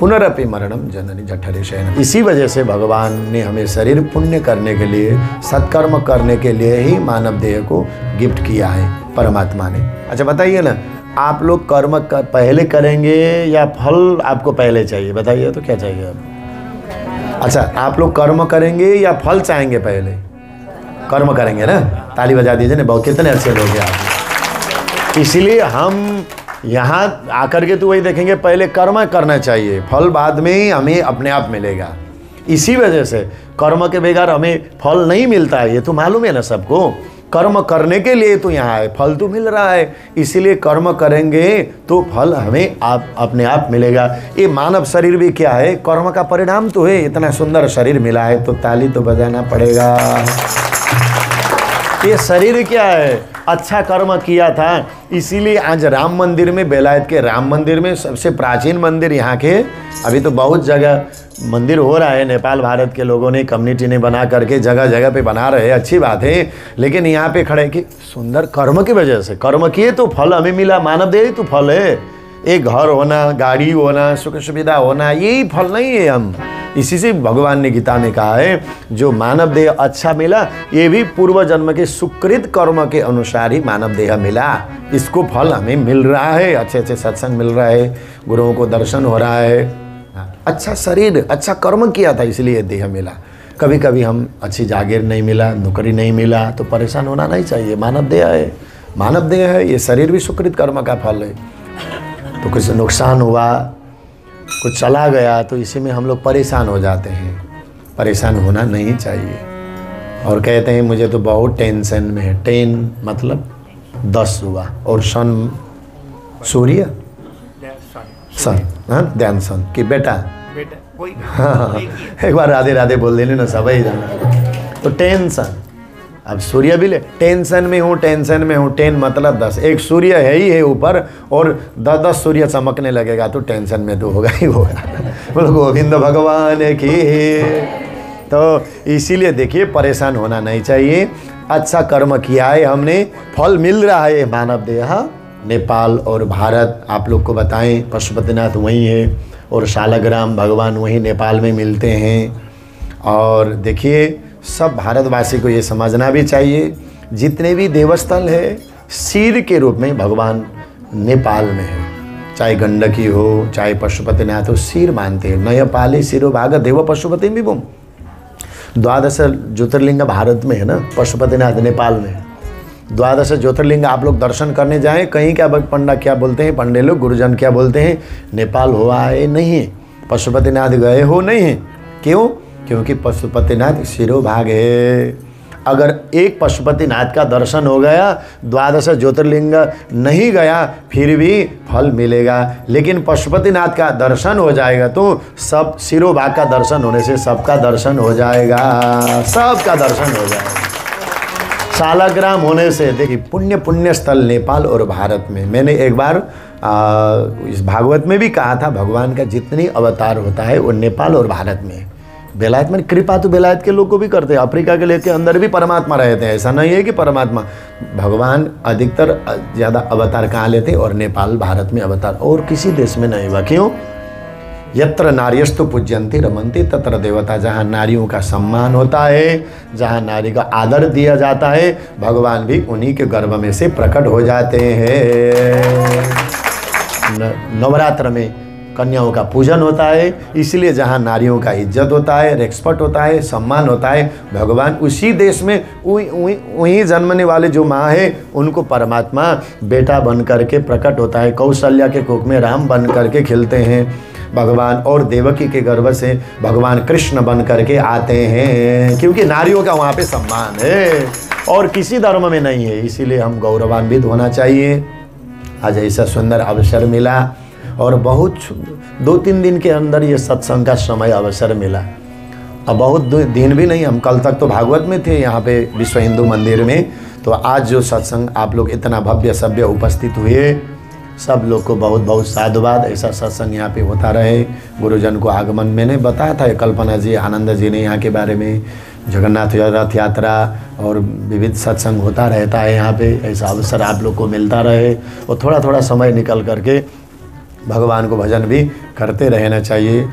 Speaker 1: पुनरपि मरणम जननी जठरे शयनम। इसी वजह से भगवान ने हमें शरीर पुण्य करने के लिए, सत्कर्म करने के लिए ही मानव देह को गिफ्ट किया है परमात्मा ने। अच्छा बताइए ना, आप लोग कर्म पहले करेंगे या फल आपको पहले चाहिए? बताइए तो क्या चाहिए आप? अच्छा, आप लोग कर्म करेंगे या फल चाहेंगे? पहले कर्म करेंगे ना। ताली बजा दीजिए ना, बहुत कितने अच्छे लोग हैं आप। इसीलिए हम यहाँ आकर के तो वही देखेंगे, पहले कर्म करना चाहिए, फल बाद में ही हमें अपने आप मिलेगा। इसी वजह से कर्म के बगैर हमें फल नहीं मिलता है, ये तो मालूम है ना सबको। कर्म करने के लिए तो यहाँ है, फल तो मिल रहा है, इसीलिए कर्म करेंगे तो फल हमें अपने आप मिलेगा। ये मानव शरीर भी क्या है? कर्म का परिणाम तो है। इतना सुंदर शरीर मिला है तो ताली तो बजाना पड़ेगा। ये शरीर क्या है? अच्छा कर्म किया था, इसीलिए आज राम मंदिर में, बेलायत के राम मंदिर में, सबसे प्राचीन मंदिर यहाँ के, अभी तो बहुत जगह मंदिर हो रहा है, नेपाल भारत के लोगों ने, कम्युनिटी ने बना करके जगह जगह पे बना रहे हैं, अच्छी बात है। लेकिन यहाँ पे खड़े कि सुंदर कर्म की वजह से, कर्म किए तो फल हमें मिला। मानव देह तो फल है, एक घर होना, गाड़ी होना, सुख सुविधा होना, यही फल नहीं है हम। इसी से भगवान ने गीता में कहा है, जो मानव देह अच्छा मिला ये भी पूर्व जन्म के सुकृत कर्म के अनुसार ही मानव देह मिला। इसको फल हमें मिल रहा है, अच्छे अच्छे सत्संग मिल रहा है, गुरुओं को दर्शन हो रहा है, अच्छा शरीर, अच्छा कर्म किया था इसलिए देह मिला। कभी कभी हम अच्छी जागीर नहीं मिला, नौकरी नहीं मिला तो परेशान होना नहीं चाहिए। मानव देह है, मानव देह है, ये शरीर भी सुकृत कर्म का फल है। तो कुछ नुकसान हुआ, कुछ चला गया तो इसी में हम लोग परेशान हो जाते हैं। परेशान होना नहीं चाहिए। और कहते हैं मुझे तो बहुत टेंशन में है। टेन मतलब 10 हुआ। और सन सूर्य सन, हाँ ध्यान सन कि बेटा हाँ, एक बार राधे राधे बोल देने ना सब ही जाना। तो टेंशन, अब सूर्य भी ले, टेंशन में हूँ, टेंशन में हूँ, 10 मतलब 10, एक सूर्य है ही है ऊपर और 10 सूर्य चमकने लगेगा तो टेंशन में तो होगा ही होगा। बोलो गोविंद भगवान की। तो इसीलिए देखिए परेशान होना नहीं चाहिए। अच्छा कर्म किया है हमने, फल मिल रहा है। मानव देह नेपाल और भारत आप लोग को बताएं, पशुपतिनाथ वहीं है और शालग्राम भगवान वहीं नेपाल में मिलते हैं। और देखिए सब भारतवासी को ये समझना भी चाहिए, जितने भी देवस्थल है सिर के रूप में भगवान नेपाल में है। चाहे गंडकी हो, चाहे पशुपतिनाथ हो, सिर मानते हैं। नय पाले सिरो भाग देव पशुपति विभुम। 12 ज्योतिर्लिंग भारत में है ना, पशुपतिनाथ नेपाल में है। 12 ज्योतिर्लिंग आप लोग दर्शन करने जाएं, कहीं क्या पंडा क्या बोलते हैं, पंडे लोग गुरुजन क्या बोलते हैं, नेपाल हो आए नहीं, पशुपतिनाथ गए हो नहीं। क्यों? क्योंकि पशुपतिनाथ सिरोभाग है। अगर एक पशुपतिनाथ का दर्शन हो गया, 12 ज्योतिर्लिंग नहीं गया फिर भी फल मिलेगा। लेकिन पशुपतिनाथ का दर्शन हो जाएगा तो सब सिरोभाग का दर्शन होने से सबका दर्शन हो जाएगा, सबका दर्शन हो जाएगा। शालग्राम होने से देखिए पुण्य स्थल नेपाल और भारत में। मैंने एक बार इस भागवत में भी कहा था, भगवान का जितनी अवतार होता है वो नेपाल और भारत में। बेलायत में कृपा तो बेलायत के लोग को भी करते हैं, अफ्रीका के लेके अंदर भी परमात्मा रहते हैं। ऐसा नहीं है कि परमात्मा, भगवान अधिकतर ज़्यादा अवतार कहाँ लेते हैं, और नेपाल भारत में अवतार और किसी देश में नहीं हुआ। क्यों? यत्र नार्यस्तु पूज्यन्ति रमन्ति तत्र देवता। जहाँ नारियों का सम्मान होता है, जहाँ नारी का आदर दिया जाता है, भगवान भी उन्हीं के गर्भ में से प्रकट हो जाते हैं। नवरात्र में कन्याओं का पूजन होता है, इसलिए जहाँ नारियों का इज्जत होता है, रेस्पेक्ट होता है, सम्मान होता है, भगवान उसी देश में वहीं जन्मने वाले जो माँ है उनको परमात्मा बेटा बन करके प्रकट होता है। कौशल्या के कोख में राम बन करके खिलते हैं भगवान, और देवकी के गर्भ से भगवान कृष्ण बन करके आते हैं, क्योंकि नारियों का वहाँ पे सम्मान है और किसी धर्म में नहीं है। इसीलिए हम गौरवान्वित होना चाहिए। आज ऐसा सुंदर अवसर मिला और बहुत 2-3 दिन के अंदर ये सत्संग का समय अवसर मिला। अब बहुत दिन भी नहीं, हम कल तक तो भागवत में थे यहाँ पे विश्व हिंदू मंदिर में। तो आज जो सत्संग आप लोग इतना भव्य सभ्य उपस्थित हुए, सब लोग को बहुत बहुत साधुवाद। ऐसा सत्संग यहाँ पे होता रहे। गुरुजन को आगमन मैंने बताया था, कल्पना जी आनंद जी ने यहाँ के बारे में, जगन्नाथ रथ यात्रा और विविध सत्संग होता रहता है यहाँ पे। ऐसा अवसर आप लोग को मिलता रहे और थोड़ा थोड़ा समय निकल करके भगवान को भजन भी करते रहना चाहिए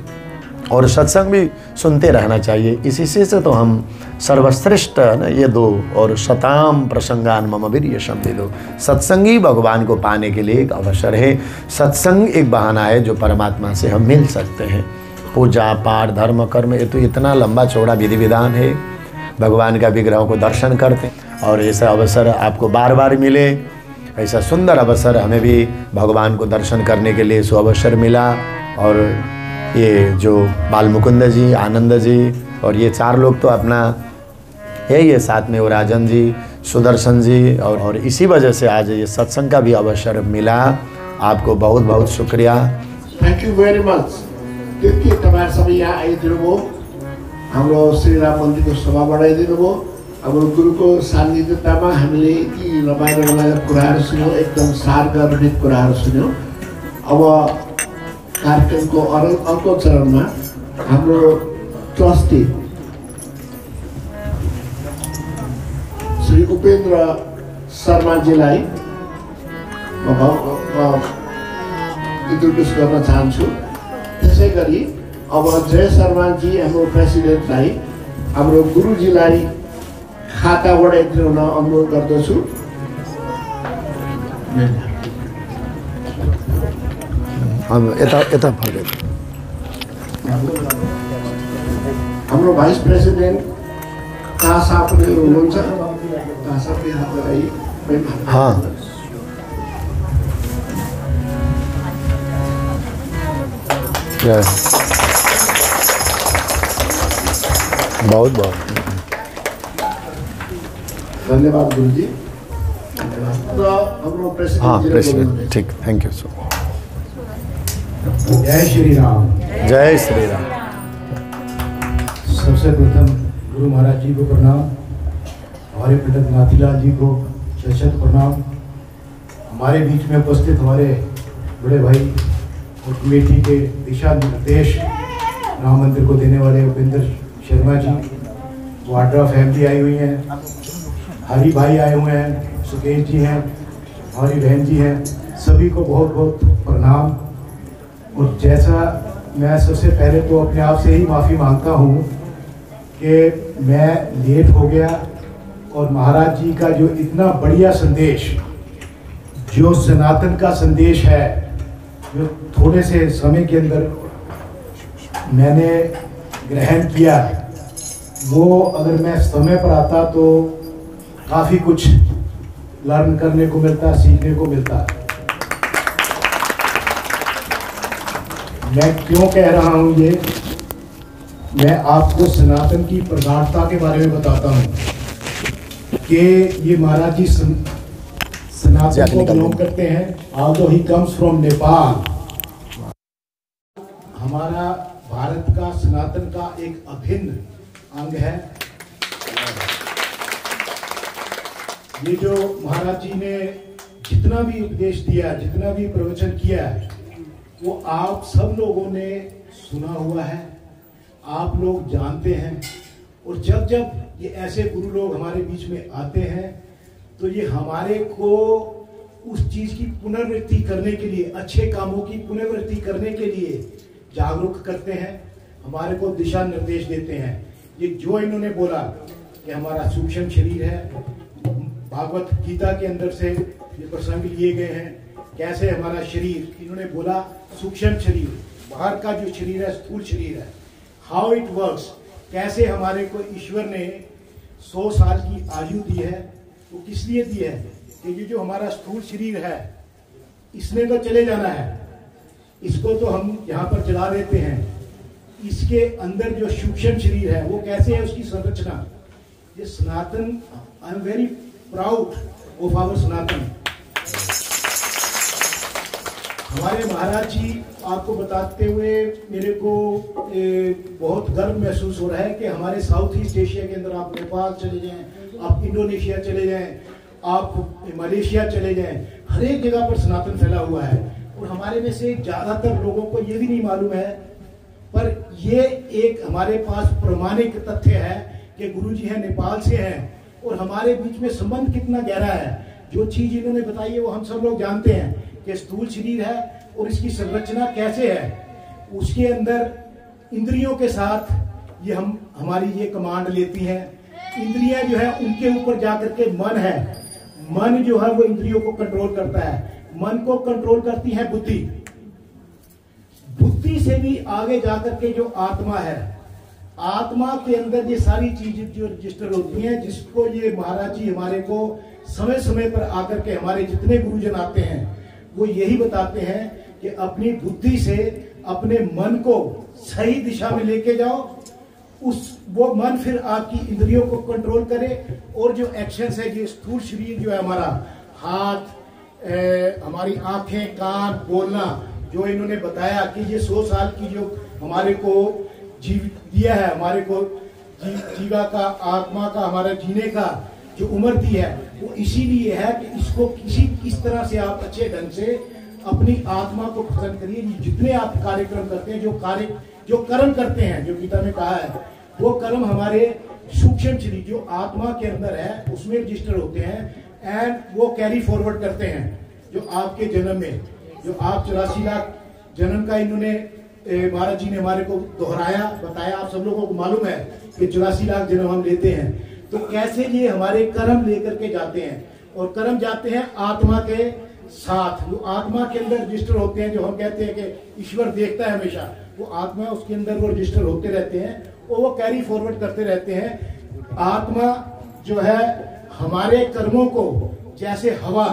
Speaker 1: और सत्संग भी सुनते रहना चाहिए। इसी से तो हम सर्वश्रेष्ठ न ये दो और शताम प्रसंगान मम वीर्य संविदो। सत्संगी भगवान को पाने के लिए एक अवसर है। सत्संग एक बहाना है जो परमात्मा से हम मिल सकते हैं। पूजा पाठ धर्म कर्म ये तो इतना लंबा चौड़ा विधि विधान है। भगवान का विग्रहों को दर्शन करते और ऐसा अवसर आपको बार बार मिले। ऐसा सुंदर अवसर हमें भी भगवान को दर्शन करने के लिए सो अवसर मिला। और ये जो बाल मुकुंद जी, आनंद जी और ये 4 लोग तो अपना है, ये साथ में वो राजन जी, सुदर्शन जी, और इसी वजह से आज ये सत्संग का भी अवसर मिला। आपको बहुत बहुत शुक्रिया।
Speaker 3: Thank you very much. त्यति तपाईहरु सबै यहाँ आइदिनु भयो, हाम्रो श्री राम मन्दिरको शोभा बढाइदिनु भयो। अब गुरुको सान्निध्यतामा हामीले यति रमाइलो कुराहरू सुन्यौँ, एकदम सार गर्ने कुराहरू सुन्यौँ। अब कार्यक्रमको अर्को चरणमा हाम्रो ट्रस्टी श्री उपेन्द्र शर्माजीलाई इन्ट्रोड्युस गर्न चाहन्छु। त्यसै गरी अब जय शर्माजी हाम्रो प्रेसिडेन्टलाई, हाम्रो गुरुजीलाई खाता बढाइदिन अनुरोध गर्दछु। हाम्रो भाइस प्रेसिडेन्ट कासा पनि हुनुहुन्छ। कासाकै हात लगाई।
Speaker 1: हाँ बहुत बहुत
Speaker 3: धन्यवाद गुरुजी। तो हम लोग
Speaker 1: हाँ
Speaker 3: प्रेसिडेंट
Speaker 1: प्रेसिडेंट, ठीक, थैंक यू सो मच।
Speaker 4: जय श्री राम।
Speaker 1: जय श्री राम।
Speaker 4: सबसे प्रथम गुरु महाराज जी को प्रणाम, हमारे पंडित नाथीलाल जी को शत प्रणाम, हमारे बीच में उपस्थित हमारे बड़े भाई और कमेटी के दिशा निर्देश राम मंदिर को देने वाले उपेंद्र शर्मा जी, वाड्रा फैमिली आई हुई है, हरी भाई आए हुए हैं, सुकेश जी हैं, हमारी बहन जी हैं, सभी को बहुत बहुत प्रणाम। और जैसा मैं सबसे पहले तो अपने आप से ही माफ़ी मांगता हूँ कि मैं लेट हो गया और महाराज जी का जो इतना बढ़िया संदेश, जो सनातन का संदेश है, जो थोड़े से समय के अंदर मैंने ग्रहण किया, वो अगर मैं समय पर आता तो काफ़ी कुछ लर्न करने को मिलता, सीखने को मिलता। मैं क्यों कह रहा हूँ ये, मैं आपको सनातन की प्रगाढ़ता के बारे में बताता हूँ कि ये महाराज जी सनातन को बिलोंग करते हैं, although he comes from Nepal. हमारा भारत का सनातन का एक अभिन्न अंग है। ये जो महाराज जी ने जितना भी उपदेश दिया, जितना भी प्रवचन किया, वो आप सब लोगों ने सुना हुआ है, आप लोग जानते हैं। और जब जब ये ऐसे गुरु लोग हमारे बीच में आते हैं तो ये हमारे को उस चीज की पुनरावृत्ति करने के लिए, अच्छे कामों की पुनरावृत्ति करने के लिए जागरूक करते हैं, हमारे को दिशा निर्देश देते हैं। ये जो इन्होंने बोला कि हमारा सूक्ष्म शरीर है, भागवत गीता के अंदर से ये प्रसंग लिए गए हैं, कैसे हमारा शरीर, इन्होंने बोला सूक्ष्म शरीर, बाहर का जो शरीर है स्थूल शरीर है, हाउ इट वर्क्स, कैसे हमारे को ईश्वर ने 100 साल की आयु दी है। वो किस लिए दी है कि ये जो हमारा स्थूल शरीर है, इसने तो चले जाना है, इसको तो हम यहाँ पर चला देते हैं, इसके अंदर जो सूक्ष्म शरीर है वो कैसे है, उसकी संरचना। ये Sanatan, I am very proud of our Sanatan. हमारे महाराज जी आपको बताते हुए मेरे को बहुत गर्व महसूस हो रहा है कि हमारे साउथ ईस्ट एशिया के अंदर, आप नेपाल चले जाएं, आप इंडोनेशिया चले जाएं, आप मलेशिया चले जाएं, हर एक जगह पर सनातन फैला हुआ है। और हमारे में से ज्यादातर लोगों को ये भी नहीं मालूम है, पर ये एक हमारे पास प्रमाणिक तथ्य है कि गुरु जी हैं, नेपाल से हैं, और हमारे बीच में संबंध कितना गहरा है। जो चीज इन्होंने बताई है वो हम सब लोग जानते हैं कि स्थूल शरीर है और इसकी संरचना कैसे है। उसके अंदर इंद्रियों के साथ ये हमारी ये कमांड लेती हैं। इंद्रियां जो है उनके ऊपर जाकर के मन है, मन जो है वो इंद्रियों को कंट्रोल करता है, मन को कंट्रोल करती है बुद्धि, बुद्धि से भी आगे जाकर के जो आत्मा है, आत्मा के अंदर ये सारी चीजें जो रजिस्टर होती हैं, जिसको ये महाराज जी हमारे को समय समय पर आकर के, हमारे जितने गुरुजन आते हैं वो यही बताते हैं कि अपनी बुद्धि से अपने मन को सही दिशा में लेके जाओ, वो मन फिर आपकी इंद्रियों को कंट्रोल करे। और जो एक्शंस है, जो स्थूल शरीर जो है हमारा, हाथ, हमारी आंखें, कान, बोलना, जो इन्होंने बताया कि ये 100 साल की जो हमारे को जीव दिया है, हमारे को जीवा का, आत्मा का, हमारा जीने का जो उम्र दी है, वो इसीलिए है कि इसको किस तरह से आप अच्छे ढंग से अपनी आत्मा को प्रसन्न करिए। जितने आप कार्यक्रम करते हैं, जो कर्म करते हैं, जो गीता में कहा है, वो कर्म हमारे सूक्ष्म शरीर जो आत्मा के अंदर है उसमें रजिस्टर होते हैं एंड वो कैरी फॉरवर्ड करते हैं। जो आपके जन्म में, जो आप 84 लाख जन्म का इन्होंने महाराज जी ने हमारे को दोहराया, बताया, आप सब लोगों को मालूम है कि 84 लाख जन्म हम लेते हैं, तो कैसे ये हमारे कर्म लेकर के जाते हैं। और कर्म जाते हैं आत्मा के साथ, जो आत्मा के अंदर रजिस्टर होते हैं, जो हम कहते हैं कि ईश्वर देखता है हमेशा, वो आत्मा उसके अंदर वो रजिस्टर होते रहते हैं और वो कैरी फॉरवर्ड करते रहते हैं। आत्मा जो है हमारे कर्मों को, जैसे हवा,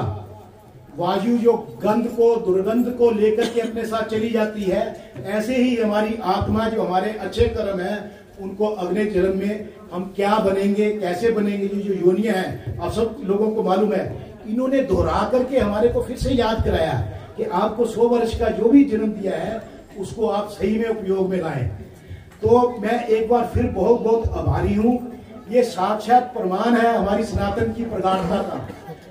Speaker 4: वायु जो गंध को, दुर्गंध को लेकर के अपने साथ चली जाती है, ऐसे ही हमारी आत्मा जो हमारे अच्छे कर्म है, उनको अगले जन्म में हम क्या बनेंगे, कैसे बनेंगे, जो योनियां हैं, आप सब लोगों को मालूम है इन्होंने दोहरा करके हमारे को फिर से याद कराया कि आपको 100 वर्ष का जो भी जन्म दिया है उसको आप सही में उपयोग में लाएं। तो मैं एक बार फिर बहुत बहुत आभारी हूँ। ये साक्षात प्रमाण है हमारी सनातन की प्रगाढ़ता का।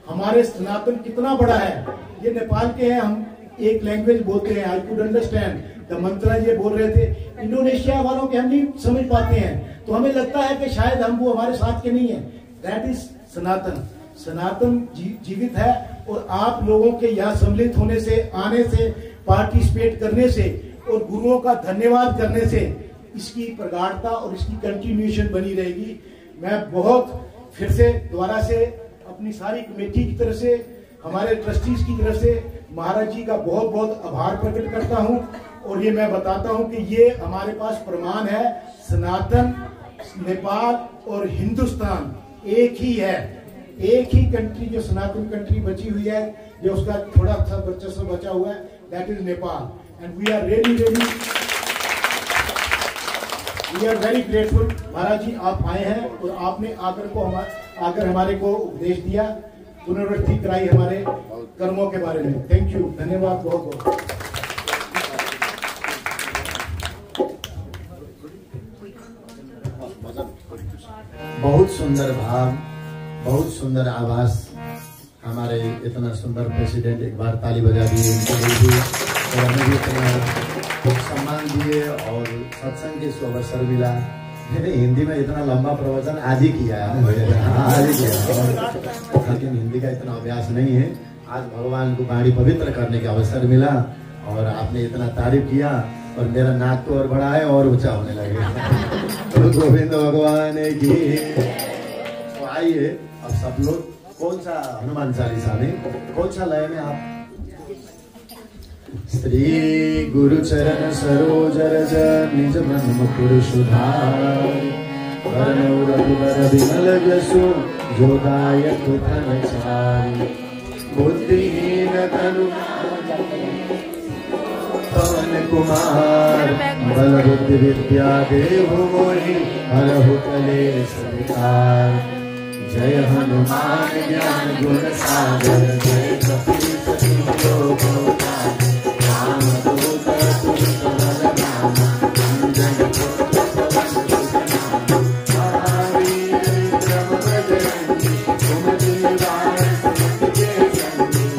Speaker 4: हमारे सनातन कितना बड़ा है। ये नेपाल के हैं, हम एक लैंग्वेज बोलते हैं, आई कुड अंडरस्टैंड द मंत्रा ये बोल रहे थे। इंडोनेशिया वालों के हम नहीं समझ पाते हैं, तो हमें लगता है कि शायद हम वो हमारे साथ के नहीं है। दैट इज सनातन। सनातन जीवित है और आप लोगों के यहाँ सम्मिलित होने से, आने से, पार्टिसिपेट करने से और गुरुओं का धन्यवाद करने से इसकी प्रगाढ़ता और इसकी कंटिन्यूएशन बनी रहेगी। मैं बहुत फिर से दोबारा से अपनी सारी कमेटी की तरफ से, हमारे ट्रस्टीज की तरफ से महाराज जी का बहुत बहुत आभार प्रकट करता हूं। और ये मैं बताता हूं कि ये हमारे पास प्रमाण है, सनातन, नेपाल और हिंदुस्तान एक ही है। एक ही कंट्री जो सनातन कंट्री बची हुई है, जो उसका थोड़ा सा वर्चस्व बचा हुआ है, that is Nepal. And we are very grateful. महाराज जी आप आए हैं और आपने आकर हमारे को उपदेश दिया, पुनरावृत्ति कराई हमारे कर्मों के बारे में। थैंक यू, धन्यवाद बहुत बहुत।
Speaker 1: बहुत सुंदर भाव, बहुत सुंदर आवाज। हमारे इतना सुंदर प्रेसिडेंट, एक बार ताली बजा दिए इनके लिए भी, और हमें भी इतना सम्मान दिए और सत्संग के शुभ अवसर मिला। मैंने हिंदी में इतना लंबा प्रवचन आज ही किया है, आज ही किया, लेकिन हिंदी का इतना अभ्यास नहीं है। आज भगवान को वाणी पवित्र करने का अवसर मिला और आपने इतना तारीफ किया और मेरा नाक तो और बड़ा है और ऊंचा होने लगे। तो गोविंद भगवान की। तो आइए अब सब लोग, कौन सा हनुमान चालीसा में, कौन सा लय में आप? श्री गुरु चरण सरोज रज निज मन मुकुर सुधार, वरनौ रघुबर विमल जसु जो दायक फल चारि, बुद्धिहीन तनु पवन कुमार, बल बुद्धि विद्या देहु मोहि, हरहु कलेश विकार। जय हनुमान ज्ञान गुण सागर, जय कपीस तिहुँ लोक उजागर, राम दूत अतुलित बल धामा, अंजनी पुत्र पवन सुत नामा, महावीर विक्रम बजरंगी, सुमति निवार सुमति के संगी, कंचन बरन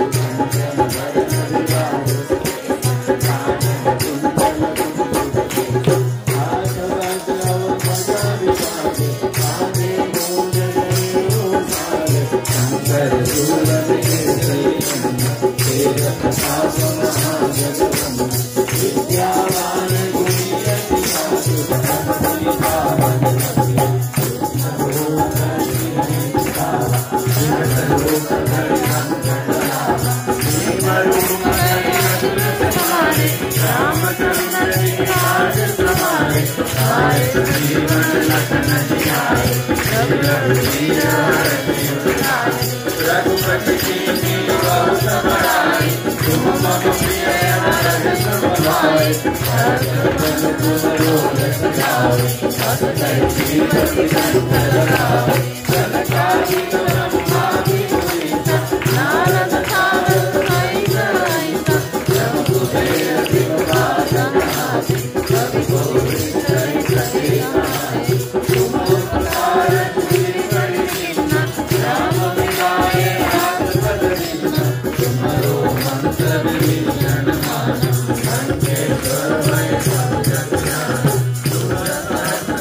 Speaker 1: विराज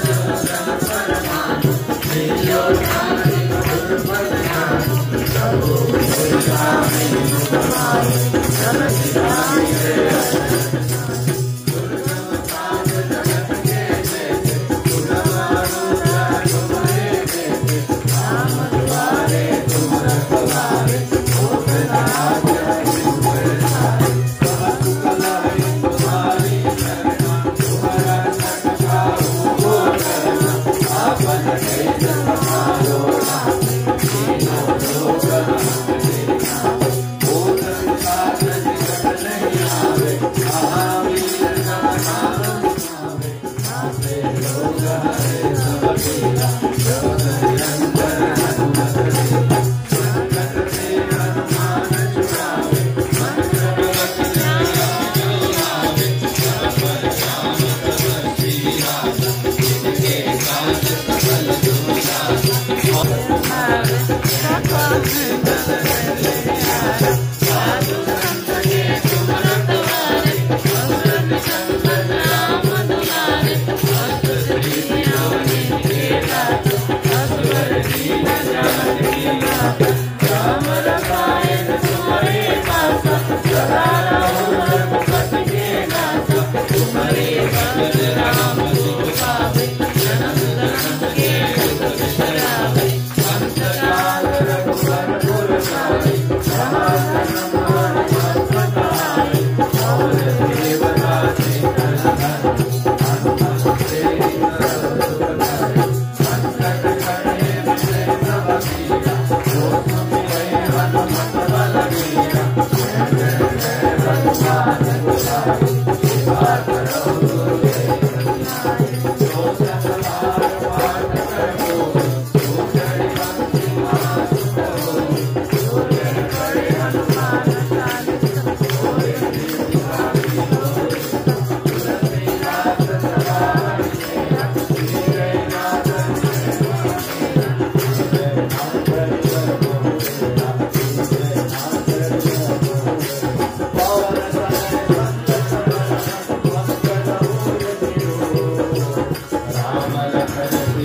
Speaker 5: Hare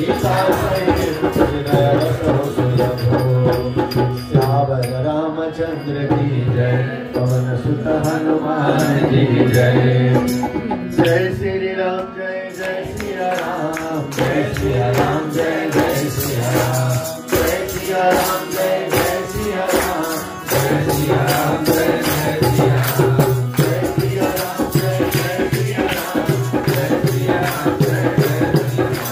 Speaker 1: सीता सहित हृदय रस हो सुलभ हो। श्यावर रामचंद्र की जय, पवन सुत हनुमान की जय। जय श्री राम जय जय सिया राम, जय सिया राम जय जय सिया राम, जय सिया राम जय जय सिया राम, जय सिया राम जय जय सिया राम, जय सिया राम जय जय सिया राम, जय सिया राम जय जय सिया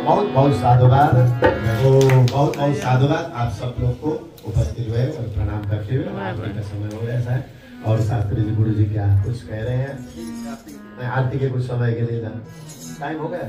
Speaker 1: बहुत बहुत साधुवाद। तो बहुत बहुत साधुवाद आप सब लोग को उपस्थित हुए और प्रणाम करते हुए। आरती का समय हो गया है और शास्त्री जी गुरु जी क्या कुछ कह रहे हैं? आरती के कुछ समय के लिए टाइम हो गया।